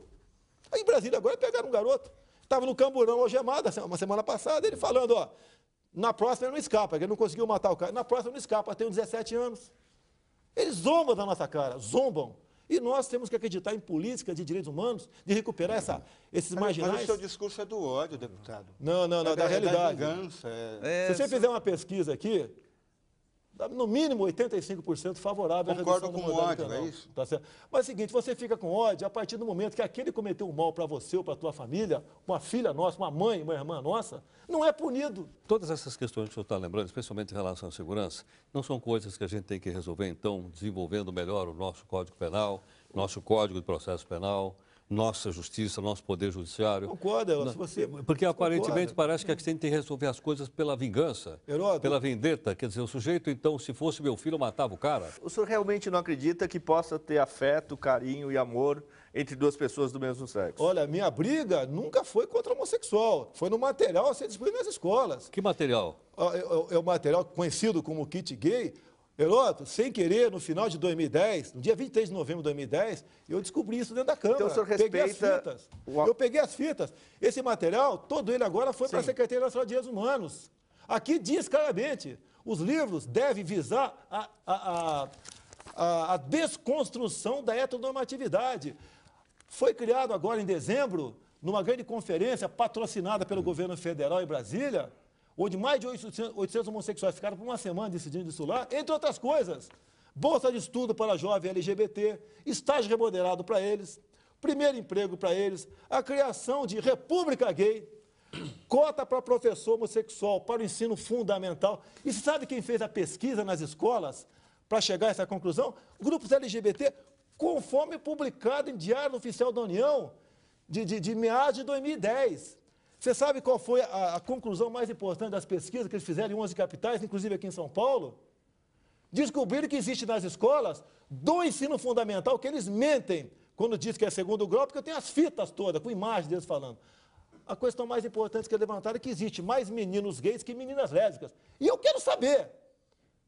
Aí em Brasília agora pegaram um garoto, estava no Camburão algemado, uma semana passada, ele falando, ó, na próxima ele não escapa, ele não conseguiu matar o cara. Na próxima ele não escapa, tem 17 anos. Eles zombam da nossa cara, zombam. E nós temos que acreditar em política de direitos humanos, de recuperar esses marginais. Mas o seu discurso é do ódio, deputado. Não, da realidade. Da vingança. Se você fizer uma pesquisa aqui, no mínimo 85% favorável à redução do maioridade penal. É isso? Tá certo? Mas é o seguinte, você fica com ódio a partir do momento que aquele cometeu um mal para você ou para a tua família, uma filha nossa, uma mãe, uma irmã nossa, não é punido. Todas essas questões que o senhor está lembrando, especialmente em relação à segurança, não são coisas que a gente tem que resolver, então, desenvolvendo melhor o nosso Código Penal, nosso Código de Processo Penal, nossa justiça, nosso poder judiciário. Concorda, se você... Porque aparentemente parece que a gente tem que resolver as coisas pela vingança, pela vendetta. Quer dizer, o sujeito, então, se fosse meu filho, eu matava o cara. O senhor realmente não acredita que possa ter afeto, carinho e amor entre duas pessoas do mesmo sexo? Olha, minha briga nunca foi contra homossexual. Foi no material a ser distribuído nas escolas. Que material? É o material conhecido como kit gay. Heródoto, sem querer, no final de 2010, no dia 23 de novembro de 2010, eu descobri isso dentro da Câmara. Então o senhor respeita... Peguei as fitas. Eu peguei as fitas. Esse material, todo ele agora foi para a Secretaria Nacional de Direitos Humanos. Aqui diz claramente, os livros devem visar a desconstrução da heteronormatividade. Foi criado agora em dezembro, numa grande conferência patrocinada pelo governo federal em Brasília, onde mais de 800 homossexuais ficaram por uma semana decidindo isso lá, entre outras coisas. Bolsa de estudo para jovem LGBT, estágio remunerado para eles, primeiro emprego para eles, a criação de república gay, cota para professor homossexual para o ensino fundamental. E sabe quem fez a pesquisa nas escolas para chegar a essa conclusão? Grupos LGBT, conforme publicado em Diário Oficial da União, de meados de 2010. Você sabe qual foi a conclusão mais importante das pesquisas que eles fizeram em 11 capitais, inclusive aqui em São Paulo? Descobriram que existe nas escolas do ensino fundamental que eles mentem quando diz que é segundo grau, porque eu tenho as fitas todas, com imagens deles falando. A questão mais importante que levantaram é que existe mais meninos gays que meninas lésbicas. E eu quero saber,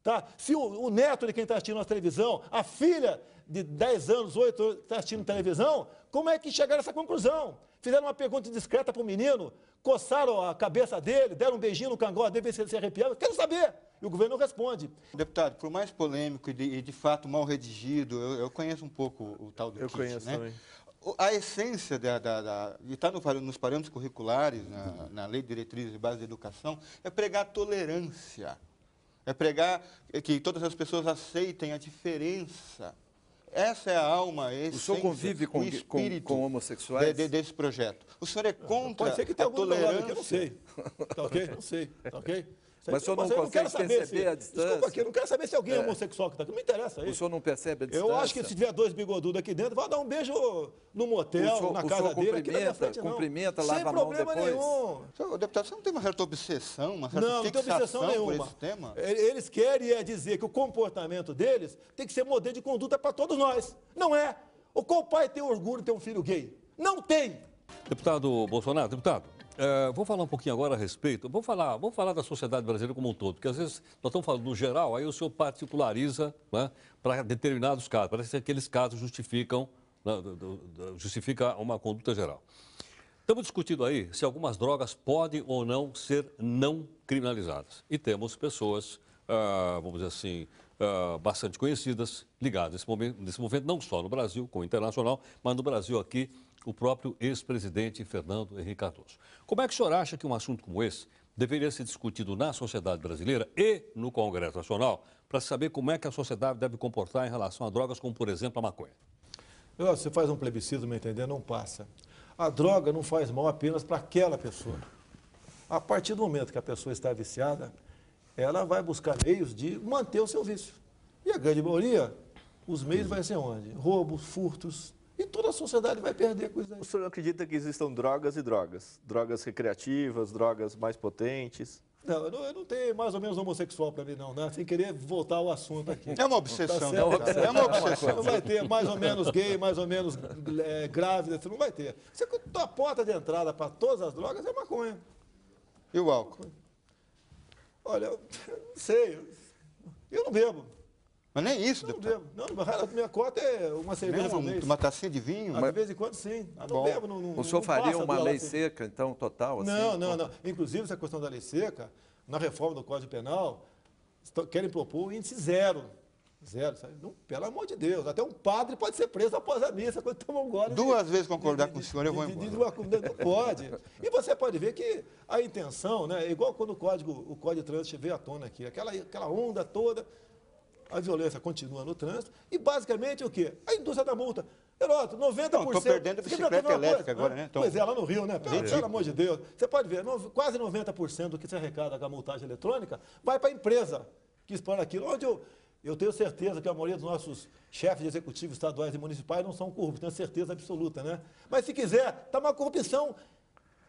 tá? Se o neto de quem está assistindo a televisão, a filha de 10 anos, 8 anos, está assistindo televisão, como é que chegaram a essa conclusão? Fizeram uma pergunta discreta para o menino, coçaram a cabeça dele, deram um beijinho no cangote dele, ver se ele se arrepiava. Quero saber. E o governo não responde. Deputado, por mais polêmico e de fato mal redigido, eu conheço um pouco o tal do kit, conheço né? também. A essência de estar nos parâmetros curriculares, na Lei de Diretrizes e Bases de Educação, é pregar tolerância. É pregar que todas as pessoas aceitem a diferença. essa é a alma, a essência, O senhor convive o espírito com homossexuais? desse projeto. O senhor é contra Pode ser que tenha a algum do meu lado tolerância. aqui, eu não sei. Tá ok? Não sei. Tá ok? Mas o senhor não eu consegue quero saber perceber a distância? Desculpa aqui, eu não quero saber se alguém é homossexual que está aqui. Não me interessa O isso. senhor não percebe a distância? Eu acho que se tiver dois bigodudos aqui dentro, vai dar um beijo no motel, na casa dele. Aqui na minha frente, não. cumprimenta, sem lava a mão problema depois? nenhum. Senhor deputado, você não tem uma certa obsessão, uma certa Não tem fixação obsessão por nenhuma. esse tema? Eles querem dizer que o comportamento deles tem que ser modelo de conduta para todos nós. Não é. O qual pai tem orgulho de ter um filho gay? Não tem. Deputado Bolsonaro, deputado, vou falar um pouquinho agora a respeito, vamos falar da sociedade brasileira como um todo, porque às vezes nós estamos falando no geral, aí o senhor particulariza, né, para determinados casos, parece que aqueles casos justificam, né, justifica uma conduta geral. Estamos discutindo aí se algumas drogas podem ou não ser não criminalizadas. E temos pessoas, vamos dizer assim, bastante conhecidas, ligadas nesse momento, não só no Brasil, como internacional, mas no Brasil aqui, o próprio ex-presidente Fernando Henrique Cardoso. Como é que o senhor acha que um assunto como esse deveria ser discutido na sociedade brasileira e no Congresso Nacional, para saber como é que a sociedade deve comportar em relação a drogas como, por exemplo, a maconha? Você faz um plebiscito, me entender, não passa. A droga não faz mal apenas para aquela pessoa. A partir do momento que a pessoa está viciada, ela vai buscar meios de manter o seu vício. E a grande maioria, os meios vai ser onde? Roubos, furtos, e toda a sociedade vai perder com isso aí. O senhor acredita que existam drogas e drogas? Drogas recreativas, drogas mais potentes? Não, eu não tenho mais ou menos homossexual para mim, não, né? Sem querer voltar ao assunto aqui. É uma obsessão, Tá certo, né? É uma obsessão. Não vai ter mais ou menos gay, mais ou menos grávida, você não vai ter. A porta de entrada para todas as drogas é maconha. E o álcool? Olha, eu não sei, eu não bebo. Mas nem isso, Eu não deputado. bebo. Não, a minha cota é uma cerveja por mês. Uma tacinha de vinho? De vez em quando, sim. Eu não bom. bebo, não O senhor faria passa uma do lei assim. seca, então, total? Assim? Não. Inclusive, essa questão da lei seca, na reforma do Código Penal, querem propor o índice zero. Zero, sabe? Não, pelo amor de Deus. Até um padre pode ser preso após a missa quando toma um gole. Duas vezes concordar com o senhor, eu vou embora. Não pode. E você pode ver que a intenção, né, é igual quando o Código de Trânsito veio à tona aqui, aquela onda toda, a violência continua no trânsito, e basicamente o quê? A indústria da multa. Heroto, 90%... Não, estou perdendo a bicicleta elétrica agora, né? Então, Pois é, lá no Rio, né? Pelo amor de Deus. Você pode ver, quase 90% do que se arrecada com a multagem eletrônica vai para a empresa que expõe aquilo. Onde eu tenho certeza que a maioria dos nossos chefes de executivos estaduais e municipais não são corruptos, tenho certeza absoluta, né? Mas se quiser, está uma corrupção,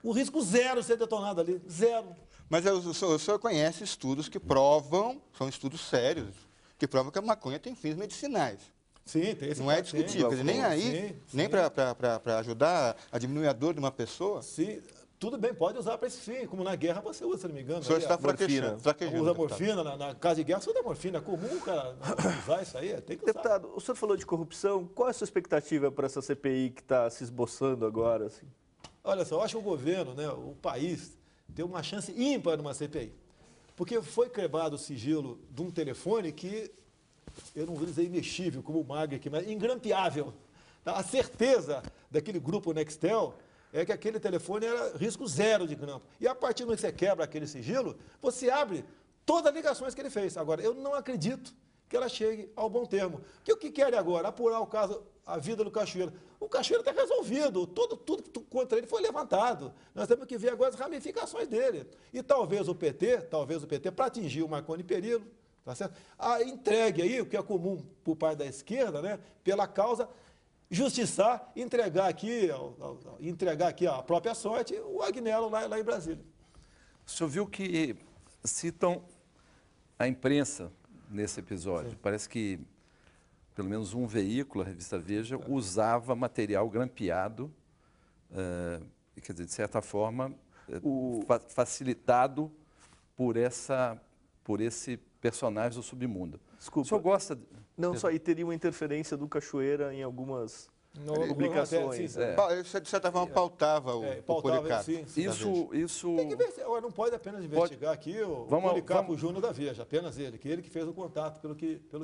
o risco zero de ser detonado ali, zero. mas o senhor conhece estudos que provam, são estudos sérios, que provam que a maconha tem fins medicinais. Sim, tem esse Não é fato, sim. discutível. Quer dizer, nem aí, nem para ajudar a diminuir a dor de uma pessoa. Sim, tudo bem, pode usar para esse fim, como na guerra você usa, se não me engano. O senhor aí, está a fraquejando. usa deputado. morfina, na casa de guerra você usa morfina, é comum, cara, usar isso aí, tem que usar. Deputado, o senhor falou de corrupção. Qual é a sua expectativa para essa CPI que está se esboçando agora? Assim? Olha só, eu acho que o governo, né, o país, tem uma chance ímpar numa CPI. Porque foi quebrado o sigilo de um telefone que, eu não vou dizer imexível, como o Mag aqui, mas ingrampeável. Tá? A certeza daquele grupo Nextel é que aquele telefone era risco zero de grampo. E a partir do momento que você quebra aquele sigilo, você abre todas as ligações que ele fez. Agora, eu não acredito que ela chegue ao bom termo. Que o que querem agora? Apurar o caso, a vida do Cachoeira. O Cachoeira está resolvido, tudo contra ele foi levantado. Nós temos que ver agora as ramificações dele. E talvez o PT, para atingir o Marconi Perillo, tá certo? Entregue aí, o que é comum por parte da esquerda, né, pela causa, justiçar, entregar aqui a própria sorte, o Agnello lá em Brasília. O senhor viu que citam a imprensa nesse episódio. Sim. Parece que pelo menos um veículo, a revista Veja, usava material grampeado, quer dizer, de certa forma, facilitado por esse personagem do submundo. Desculpa. O senhor gosta... Não, só aí teria uma interferência do Cachoeira em algumas publicações. Isso, de certa forma, pautava o Policarpo. Sim. Isso... Tem que ver, não pode apenas investigar aqui o Policarpo Júnior da Veja, apenas ele, que fez o contato, pelo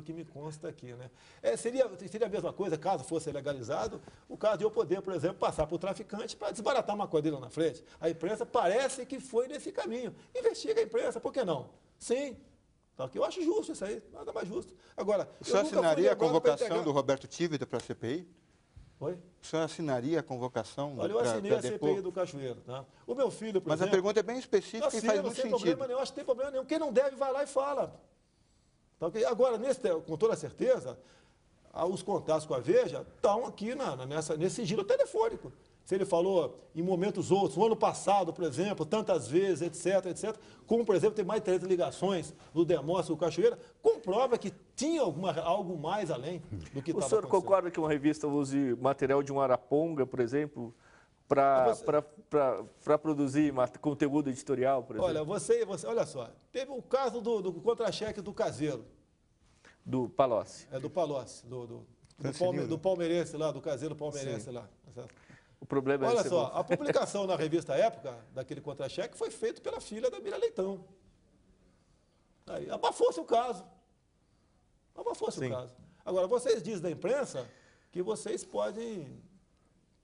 que me consta aqui. Né? Seria a mesma coisa, caso fosse legalizado, o caso de eu poder, por exemplo, passar para o traficante para desbaratar uma coisa dele lá na frente. A imprensa parece que foi nesse caminho. Investiga a imprensa, por que não? Sim. Tá, ok? Eu acho justo isso aí, nada mais justo. Agora, O senhor assinaria a convocação do Roberto Tivita para a CPI? Oi? O senhor assinaria a convocação? Olha, eu assinei a CPI do Cachoeiro. Tá? O meu filho, por Mas exemplo... a pergunta é bem específica e faz muito sem sentido. problema nenhum, acho que tem problema nenhum. Quem não deve, vai lá e fala. Tá, okay? Agora, com toda certeza, os contatos com a Veja estão aqui nesse sigilo telefônico. Se ele falou em momentos outros, no ano passado, por exemplo, tantas vezes, etc., como, por exemplo, tem mais de 3 ligações do Demóstenes do Cachoeira, comprova que tinha algo mais além do que estava acontecendo. O senhor concorda que uma revista use material de um araponga, por exemplo, para produzir conteúdo editorial, por exemplo? Olha, olha só, teve o caso do contra-cheque do Caseiro. Do Palocci. Do Palocci, do palmeirense lá, do Caseiro palmeirense lá. O problema Olha só, a publicação na revista Época, daquele contra-cheque, foi feita pela filha da Mira Leitão. Aí, abafou-se o caso. Abafou-se o caso. Agora, vocês dizem da imprensa que vocês podem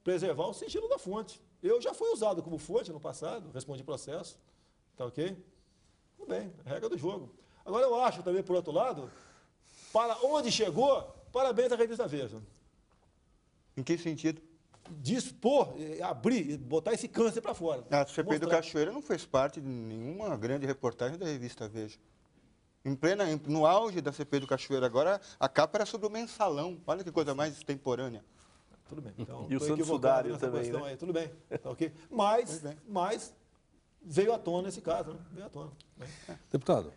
preservar o sigilo da fonte. Eu já fui usado como fonte no passado, respondi processo. Tá ok? Tudo bem, regra do jogo. Agora, eu acho também, por outro lado, para onde chegou, parabéns à revista Veja. Em que sentido? Dispor, abrir, botar esse câncer para fora. A CPI do Cachoeira não fez parte de nenhuma grande reportagem da revista Veja. No auge da CPI do Cachoeira, agora a capa era sobre o mensalão. Olha que coisa mais extemporânea. Tudo bem. Então, e o Santos Sudário também, né? Aí, tudo bem, tá ok? Mas veio à tona esse caso, né? Veio à tona. Né? Deputado,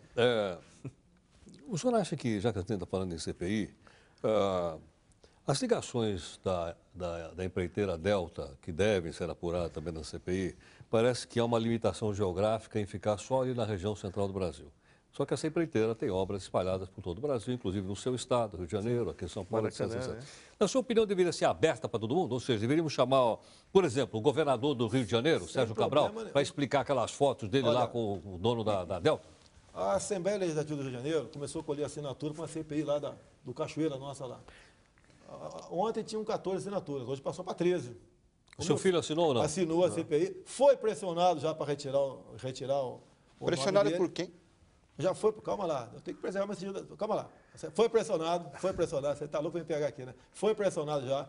o senhor acha que, já que a gente está falando em CPI, as ligações da empreiteira Delta, que devem ser apuradas também na CPI, parece que há uma limitação geográfica em ficar só ali na região central do Brasil. Só que essa empreiteira tem obras espalhadas por todo o Brasil, inclusive no seu estado, Rio de Janeiro, aqui em São Paulo, etc. Na sua opinião, deveria ser aberta para todo mundo? Ou seja, deveríamos chamar, por exemplo, o governador do Rio de Janeiro, Sérgio Cabral, para explicar aquelas fotos dele lá com o dono da Delta? A Assembleia Legislativa do Rio de Janeiro começou a colher assinatura para uma CPI lá do Cachoeira nossa lá. Ontem tinham 14 assinaturas, hoje passou para 13. O seu filho assinou ou não? Assinou a CPI, foi pressionado já para retirar o pressionado por quem? Já foi, calma lá, eu tenho que preservar meu sigilo, calma lá. Foi pressionado, você está louco para me pegar aqui, né? Foi pressionado já.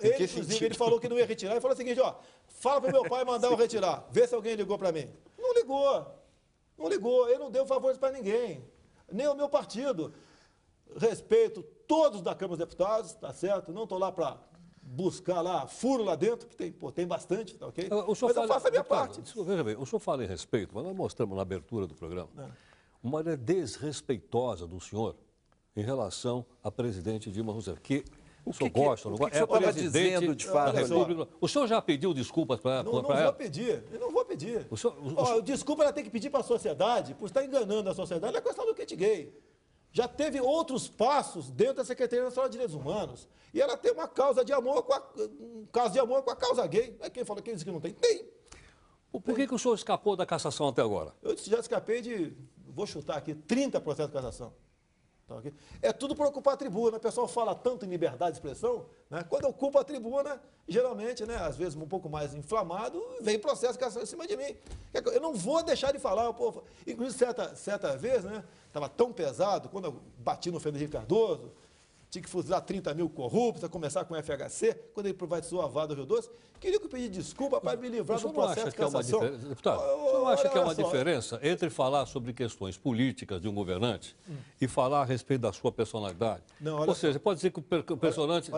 Ele, inclusive, ele falou que não ia retirar, ele falou o seguinte, ó, fala para o meu pai mandar eu retirar, vê se alguém ligou para mim. Não ligou, ele não deu favores para ninguém, nem o meu partido. Respeito todos da Câmara dos Deputados, tá certo? Não estou lá para buscar lá furo lá dentro, que tem bastante, tá ok? Mas eu faço a minha parte. Veja bem, o senhor fala em respeito, mas nós mostramos na abertura do programa uma maneira desrespeitosa do senhor em relação à presidente Dilma Rousseff, que o senhor gosta, não gosta? É a presidente dizendo de fato, da República. O senhor já pediu desculpas para ela? Não vou pedir, eu não vou pedir. Desculpa, ela tem que pedir para a sociedade, por estar enganando a sociedade, é a questão do kit gay. Já teve outros passos dentro da Secretaria Nacional de Direitos Humanos. E ela tem uma causa de amor com a causa gay. Quem falou que diz que não tem? Tem. Por que o senhor escapou da cassação até agora? Eu já escapei vou chutar aqui, 30% de cassação. Tá, okay? É tudo para ocupar a tribuna. O pessoal fala tanto em liberdade de expressão, né? Quando ocupa a tribuna, geralmente, né, às vezes um pouco mais inflamado, vem processo de cassação em cima de mim. Eu não vou deixar de falar. Pô, inclusive, certa vez, né, estava tão pesado, quando eu bati no Fernando Henrique Cardoso, tinha que fuzilar 30 mil corruptos, a começar com o FHC, quando ele privatizou a Vale do Rio Doce, queria que eu pedisse desculpa para me livrar do processo de cassação. Deputado, o senhor não acha que é uma diferença entre falar sobre questões políticas de um governante e falar a respeito da sua personalidade? Não, ou seja, pode dizer que o personante,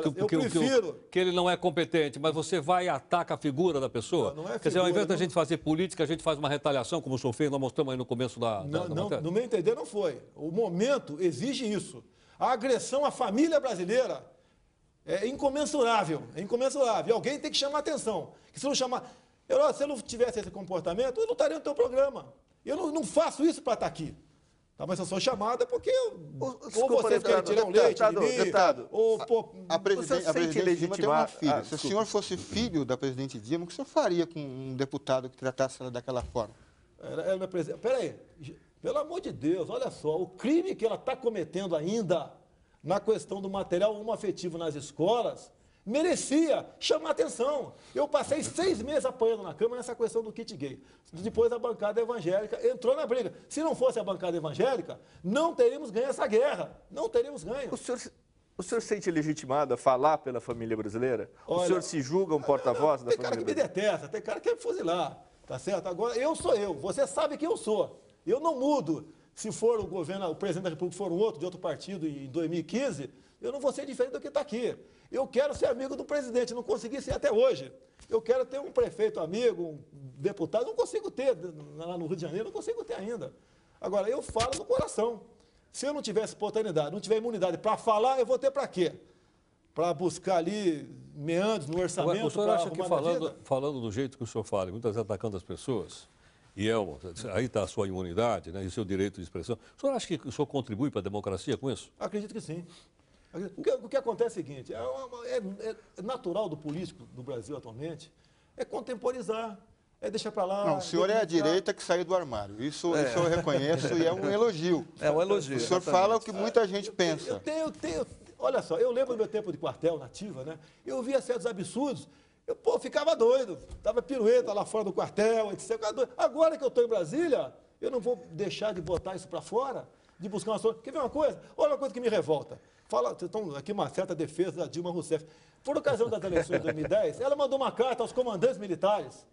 que ele não é competente, mas você vai e ataca a figura da pessoa? Não é figura, quer dizer, ao invés da gente fazer política, a gente faz uma retaliação, como o senhor fez, nós mostramos aí no começo da matéria. No meu entender, não foi. O momento exige isso. A agressão à família brasileira é incomensurável, E alguém tem que chamar a atenção. Que se não chamar... se eu não tivesse esse comportamento, eu não estaria no teu programa. Eu não faço isso para estar aqui. Tá, mas eu sou chamada porque ou vocês querem tirar um leite de mim, a presidente Dilma tem uma filha. Se o senhor fosse filho da presidente Dilma, o que o senhor faria com um deputado que tratasse ela daquela forma? Peraí, pelo amor de Deus, olha só, o crime que ela está cometendo ainda na questão do material homoafetivo nas escolas merecia chamar atenção. Eu passei 6 meses apanhando na Câmara nessa questão do kit gay. Depois a bancada evangélica entrou na briga. Se não fosse a bancada evangélica, não teríamos ganho essa guerra. Não teríamos ganho. O senhor se sente legitimado a falar pela família brasileira? Olha, o senhor se julga um porta-voz da família brasileira? Tem cara que me detesta, tem cara que quer me fuzilar, tá certo? Agora, eu sou eu, você sabe quem eu sou. Eu não mudo. Se for o governo, o presidente da República for um outro, de outro partido, em 2015, eu não vou ser diferente do que está aqui. Eu quero ser amigo do presidente, não consegui ser até hoje. Eu quero ter um prefeito amigo, um deputado, não consigo ter, lá no Rio de Janeiro, não consigo ter ainda. Agora, eu falo do coração. Se eu não tivesse oportunidade, não tiver imunidade para falar, eu vou ter para quê? Para buscar ali meandros no orçamento. O senhor acha que falando do jeito que o senhor fala, muitas vezes atacando as pessoas, aí está a sua imunidade, né, e o seu direito de expressão, o senhor acha que o senhor contribui para a democracia com isso? Acredito que sim. O que acontece é o seguinte, é natural do político do Brasil atualmente, é contemporizar. É deixar para lá. Não, o senhor é a direita que saiu do armário. Isso eu reconheço e é um elogio. É um elogio. O senhor fala o que muita gente pensa. Olha só, eu lembro do meu tempo de quartel, nativa, né? Eu via certos absurdos, eu ficava doido. Dava pirueta lá fora do quartel, etc. Agora que eu estou em Brasília, eu não vou deixar de botar isso para fora, de buscar uma solução. Quer ver uma coisa? Olha uma coisa que me revolta. Vocês estão aqui uma certa defesa da Dilma Rousseff. Por ocasião das eleições de 2010, ela mandou uma carta aos comandantes militares,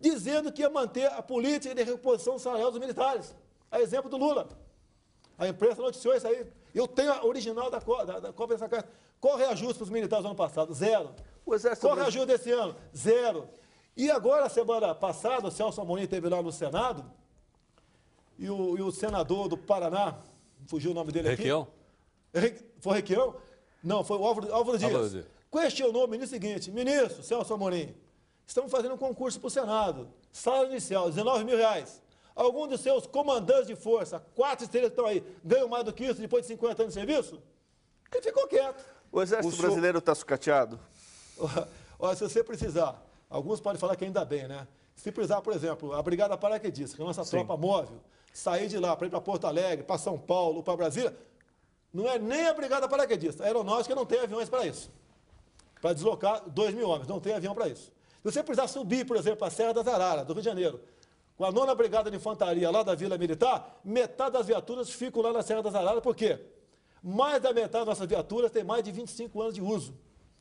dizendo que ia manter a política de reposição salarial dos militares. A exemplo do Lula. A imprensa noticiou isso aí. Eu tenho a original da cópia dessa carta. Qual reajuste para os militares do ano passado? 0. Qual reajuste desse ano? 0. E agora, semana passada, o Celso Amorim esteve lá no Senado, e o senador do Paraná, fugiu o nome dele aqui. Requião? Foi Requião? Não, foi o Álvaro Dias. Questionou o ministro seguinte: ministro Celso Amorim, estamos fazendo um concurso para o Senado. Salário inicial, R$19 mil. Algum dos seus comandantes de força, 4 estrelas que estão aí, ganham mais do que isso depois de 50 anos de serviço? Ele ficou quieto. O Exército Brasileiro está sucateado? Olha, se você precisar, alguns podem falar que ainda bem, né? Se precisar, por exemplo, a Brigada Paraquedista, que é a nossa tropa móvel, sair de lá para ir para Porto Alegre, para São Paulo, para Brasília, não é nem a Brigada Paraquedista. A aeronáutica não tem aviões para isso. Para deslocar 2.000 homens, não tem avião para isso. Se você precisar subir, por exemplo, para a Serra das Araras, do Rio de Janeiro, com a 9ª Brigada de Infantaria lá da Vila Militar, metade das viaturas ficam lá na Serra das Araras. Por quê? Mais da metade das nossas viaturas tem mais de 25 anos de uso.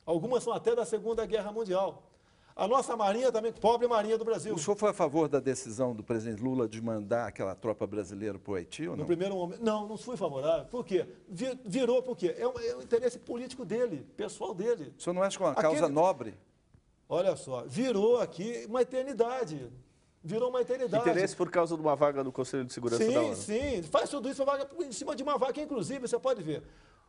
Algumas são até da Segunda Guerra Mundial. A nossa marinha também, pobre marinha do Brasil. O senhor foi a favor da decisão do presidente Lula de mandar aquela tropa brasileira para o Haiti ou não? No primeiro momento, não fui favorável. Por quê? Virou por quê? É o interesse político dele, pessoal dele. O senhor não acha que é uma causa nobre? Olha só, virou aqui uma eternidade. Virou uma eternidade. Interesse por causa de uma vaga do Conselho de Segurança da ONU. Sim, faz tudo isso em cima de uma vaga, inclusive, você pode ver.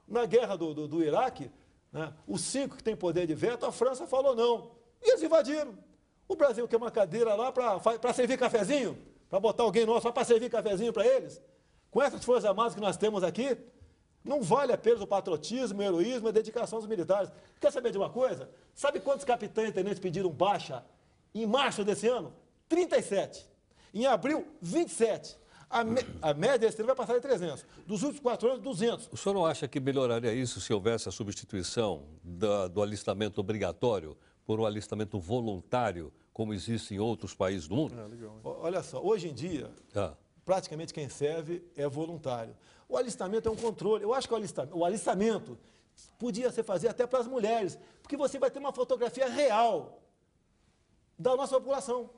Na guerra do Iraque, né, os 5 que têm poder de veto, a França falou não. E eles invadiram. O Brasil quer uma cadeira lá para servir cafezinho? Para botar alguém nosso para servir cafezinho para eles? Com essas forças armadas que nós temos aqui, não vale a pena o patriotismo, o heroísmo e a dedicação dos militares. Quer saber de uma coisa? Sabe quantos capitães e tenentes pediram baixa em março desse ano? 37. Em abril, 27. A média desse ano vai passar de 300. Dos últimos 4 anos, 200. O senhor não acha que melhoraria isso se houvesse a substituição do alistamento obrigatório por um alistamento voluntário, como existe em outros países do mundo? Olha só, hoje em dia, praticamente quem serve é voluntário. O alistamento é um controle. Eu acho que o alistamento podia ser fazer até para as mulheres, porque você vai ter uma fotografia real da nossa população.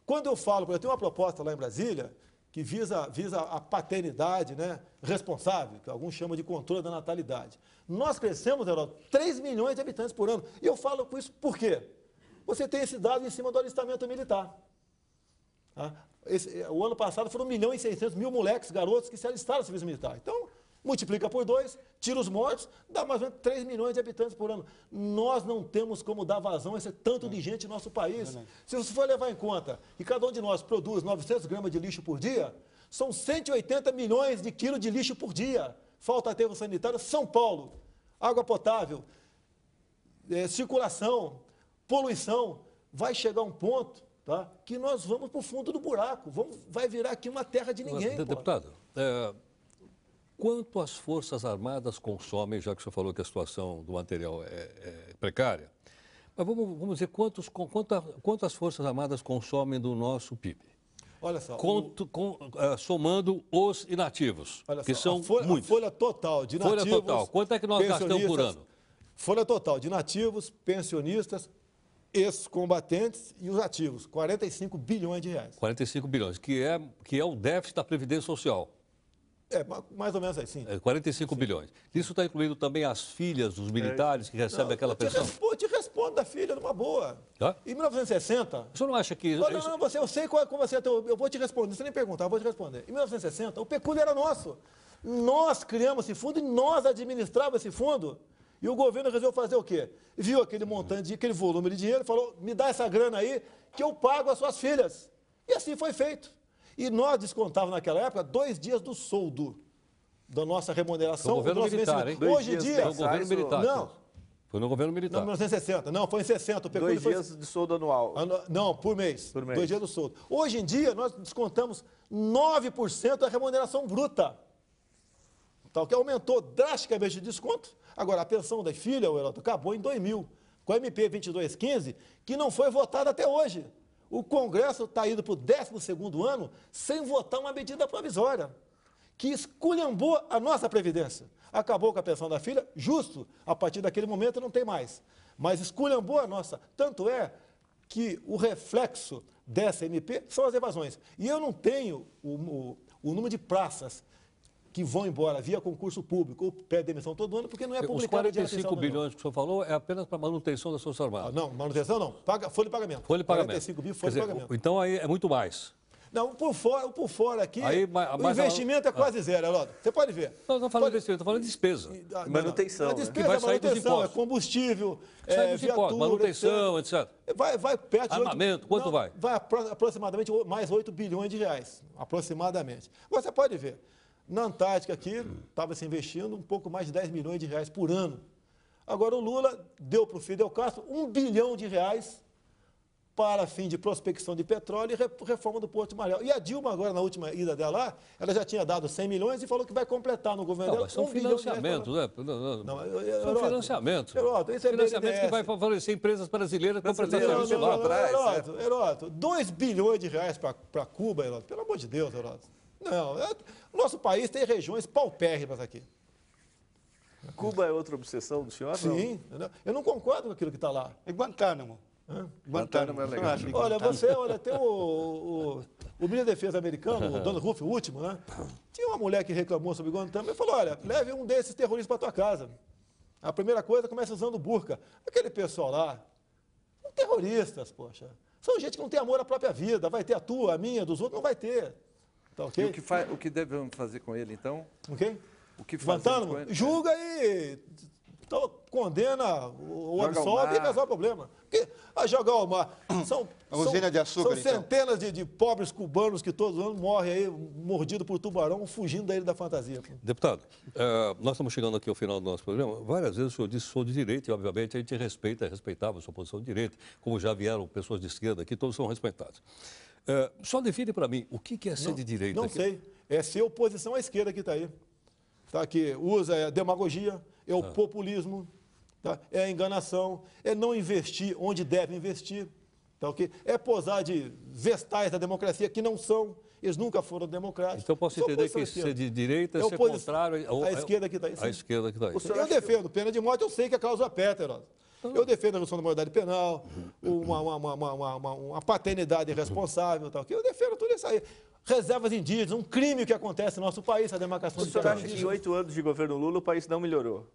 Quando eu falo, eu tenho uma proposta lá em Brasília que visa a paternidade, né, responsável, que alguns chamam de controle da natalidade. Nós crescemos, Heraldo, 3 milhões de habitantes por ano. E eu falo com isso por quê? Você tem esse dado em cima do alistamento militar. Tá? O ano passado foram 1.600.000 moleques, garotos, que se alistaram no serviço militar. Então, multiplica por 2, tira os mortos, dá mais ou menos 3 milhões de habitantes por ano. Nós não temos como dar vazão a esse tanto de gente no nosso país. Se você for levar em conta que cada um de nós produz 900 gramas de lixo por dia, são 180 milhões de quilos de lixo por dia. Falta aterro sanitário, São Paulo, água potável, circulação, poluição. Vai chegar um ponto, tá, que nós vamos para o fundo do buraco. Vai virar aqui uma terra de ninguém. Deputado, quanto as Forças Armadas consomem, já que o senhor falou que a situação do material é precária, mas vamos dizer quanto as Forças Armadas consomem do nosso PIB? Olha só. Somando os inativos, Olha que só, são muitos. A folha total de nativos... Folha total, quanto é que nós gastamos por ano? Folha total de nativos, pensionistas, ex-combatentes e os ativos, 45 bilhões de reais. 45 bilhões, que é o déficit da Previdência Social. É, mais ou menos aí, sim. 45 bilhões. Isso está incluindo também as filhas dos militares que recebem aquela pensão? Eu te respondo da filha, numa boa. Tá? Em 1960... O senhor não acha que... Não, eu sei como você... Eu vou te responder, você nem perguntar, eu vou te responder. Em 1960, o pecúlio era nosso. Nós criamos esse fundo e nós administrávamos esse fundo. E o governo resolveu fazer o quê? Viu aquele montante, aquele volume de dinheiro e falou, me dá essa grana aí que eu pago as suas filhas. E assim foi feito. E nós descontávamos naquela época 2 dias do soldo da nossa remuneração. Foi no governo militar, hein? Hoje em dia... Foi no governo militar. Não. Foi no governo militar. Não, 1960. Não, foi em 60. O pecúlio 2 dias de soldo anual. Não, por mês. Por mês. 2 dias do soldo. Hoje em dia, nós descontamos 9% da remuneração bruta. Tal que aumentou drasticamente o desconto. Agora, a pensão da filha, o Heródoto, acabou em 2000, com a MP 2215, que não foi votada até hoje. O Congresso está indo para o 12º ano sem votar uma medida provisória, que esculhambou a nossa Previdência. Acabou com a pensão da filha, justo, a partir daquele momento não tem mais. Mas esculhambou a nossa. Tanto é que o reflexo dessa MP são as evasões. E eu não tenho o número de praças que vão embora via concurso público ou pede demissão todo ano, porque não é publicado. Os 45 bilhões que o senhor falou é apenas para manutenção das Forças Armadas. Não, manutenção não. Folha de pagamento. Folha de pagamento. 45 bilhões, folha de pagamento. Então aí é muito mais. Não, por fora aqui, Aí, o investimento é quase zero, Heródoto. Você pode ver. Não, não falando de investimento, estou falando de despesa. Manutenção, A né? despesa Que vai é sair dos manutenção, é impostos. combustível, Sai dos impostos, viatura, manutenção, etc. Vai perto de Armamento, quanto vai? Vai aproximadamente mais 8 bilhões de reais, aproximadamente. Você pode ver, na Antártica aqui, estava se investindo um pouco mais de 10 milhões de reais por ano. Agora o Lula deu para o Fidel Castro 1 bilhão de reais para fim de prospecção de petróleo e reforma do Porto de Mariel. E a Dilma, agora, na última ida dela lá, ela já tinha dado 100 milhões e falou que vai completar no governo Não, dela mas são 1 bilhão de financiamentos, reais. né? Não, São financiamentos. Isso é Financiamentos que BNDES. vai favorecer empresas brasileiras para prestar Brasileiras, serviço lá. atrás, Heródoto, 2 bilhões de reais para Cuba, Heródoto. Pelo amor de Deus, Heródoto. Não, o nosso país tem regiões paupérrimas aqui. Cuba é outra obsessão do senhor? Sim, eu não concordo com aquilo que está lá. É Guantánamo. Guantánamo é legal. Olha, tem o ministro da Defesa americano, o Donald Ruff, o último, né? Tinha uma mulher que reclamou sobre Guantánamo e falou, olha, leve um desses terroristas para tua casa. A primeira coisa, começa usando burca. Aquele pessoal lá, são terroristas, poxa. São gente que não tem amor à própria vida. Vai ter a tua, a minha, dos outros, não vai ter. Tá ok? E o que devemos fazer com ele, então? Ok? O que fazemos Guantánamo, com ele? julga e condena ou Joga ao absolve e mar. resolve o problema. Porque a jogar ao mar são usina de açúcar, são então. centenas de pobres cubanos que todos os anos morrem aí mordidos por tubarão, fugindo da ilha da fantasia. Deputado, nós estamos chegando aqui ao final do nosso programa. Várias vezes o senhor disse que sou de direita e, obviamente, a gente respeitava a sua posição de direita, como já vieram pessoas de esquerda aqui, todos são respeitados. Só define para mim, o que é ser de direita? Não sei. É ser oposição à esquerda que está aí. Tá? Que usa a demagogia, é o populismo, tá? É a enganação, é não investir onde deve investir. Tá, okay? É posar de vestais da democracia que não são, eles nunca foram democráticos. Então, posso entender que ser de direita é ser contrário à esquerda que está aí. A esquerda que está aí. Eu defendo pena de morte, eu sei que é causa pétera. Eu defendo a redução da moralidade penal, uma paternidade responsável, tal. Eu defendo tudo isso aí. Reservas indígenas, um crime que acontece no nosso país, a demarcação O de senhor terras acha que em indígenas. 8 anos de governo Lula o país não melhorou?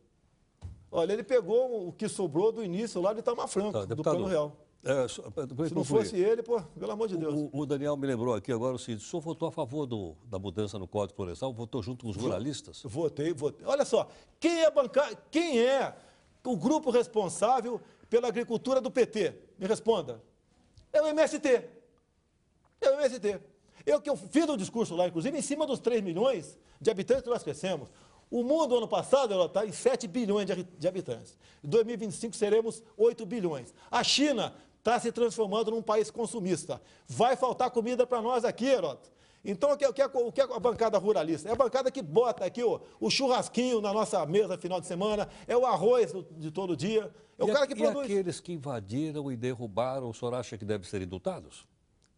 Olha, ele pegou o que sobrou do início lá de Itamar Franco, do Plano Real. Se não fosse ele, pô, pelo amor de Deus. O Daniel me lembrou aqui agora o seguinte: o senhor votou a favor da mudança no Código Florestal, votou junto com os ruralistas? Votei. Olha só, quem é o grupo responsável pela agricultura do PT? Me responda. É o MST. É o MST. Eu fiz um discurso lá, inclusive, em cima dos 3 milhões de habitantes que nós crescemos. O mundo, ano passado, ela está em 7 bilhões de habitantes. Em 2025, seremos 8 bilhões. A China está se transformando num país consumista. Vai faltar comida para nós aqui, Heródoto. Então, o que é a bancada ruralista? É a bancada que bota aqui o churrasquinho na nossa mesa final de semana, é o arroz de todo dia, é o cara que produz. E aqueles que invadiram e derrubaram, o senhor acha que devem ser indultados?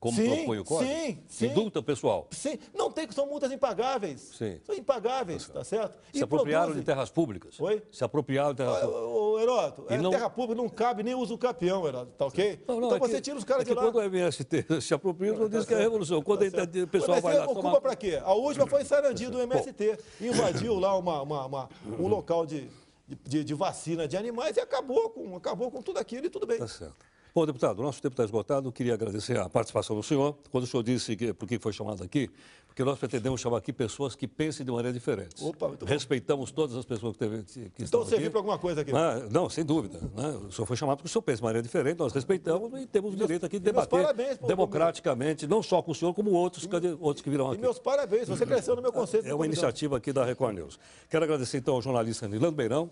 Como Sim, propõe o Código? sim. Indulta o pessoal? Sim, não tem que são multas impagáveis. Sim. São impagáveis, tá certo? Se apropriaram de terras públicas? Oi? Se apropriaram de terras públicas? Ô, Heródoto, não... terra pública não cabe nem uso campeão, Heródoto, tá ok? Não, então é você que, tira os caras de lá. Quando o MST se apropria, não diz que é revolução. Quando o pessoal vai lá ocupa tomar... para quê? A última foi em Sarandi, do MST. Invadiu lá um local de vacina de animais e acabou com tudo aquilo e tudo bem. Tá certo. Bom, deputado, o nosso tempo está esgotado. Eu queria agradecer a participação do senhor. Quando o senhor disse por que foi chamado aqui, porque nós pretendemos chamar aqui pessoas que pensem de maneira diferente. Opa, muito bom. Respeitamos todas as pessoas que estão Então aqui. serviu para alguma coisa aqui? Não, sem dúvida. O senhor foi chamado porque o senhor pensa de maneira diferente, nós respeitamos e temos o direito aqui de debater democraticamente, não só com o senhor, como outros que virão aqui. E meus parabéns, você cresceu no meu conceito. É uma iniciativa aqui da Record News. Quero agradecer então ao jornalista Nilando Beirão,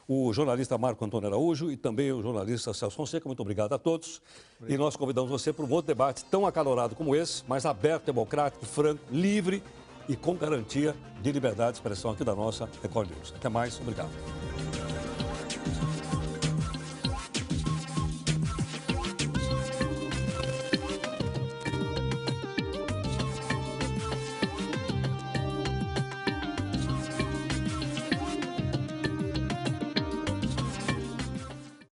o jornalista Marco Antônio Araújo e também o jornalista Celso Fonseca. Muito obrigado a todos. E nós convidamos você para um outro debate tão acalorado como esse, mas aberto, democrático, franco, livre e com garantia de liberdade de expressão aqui da nossa Record News. Até mais, obrigado.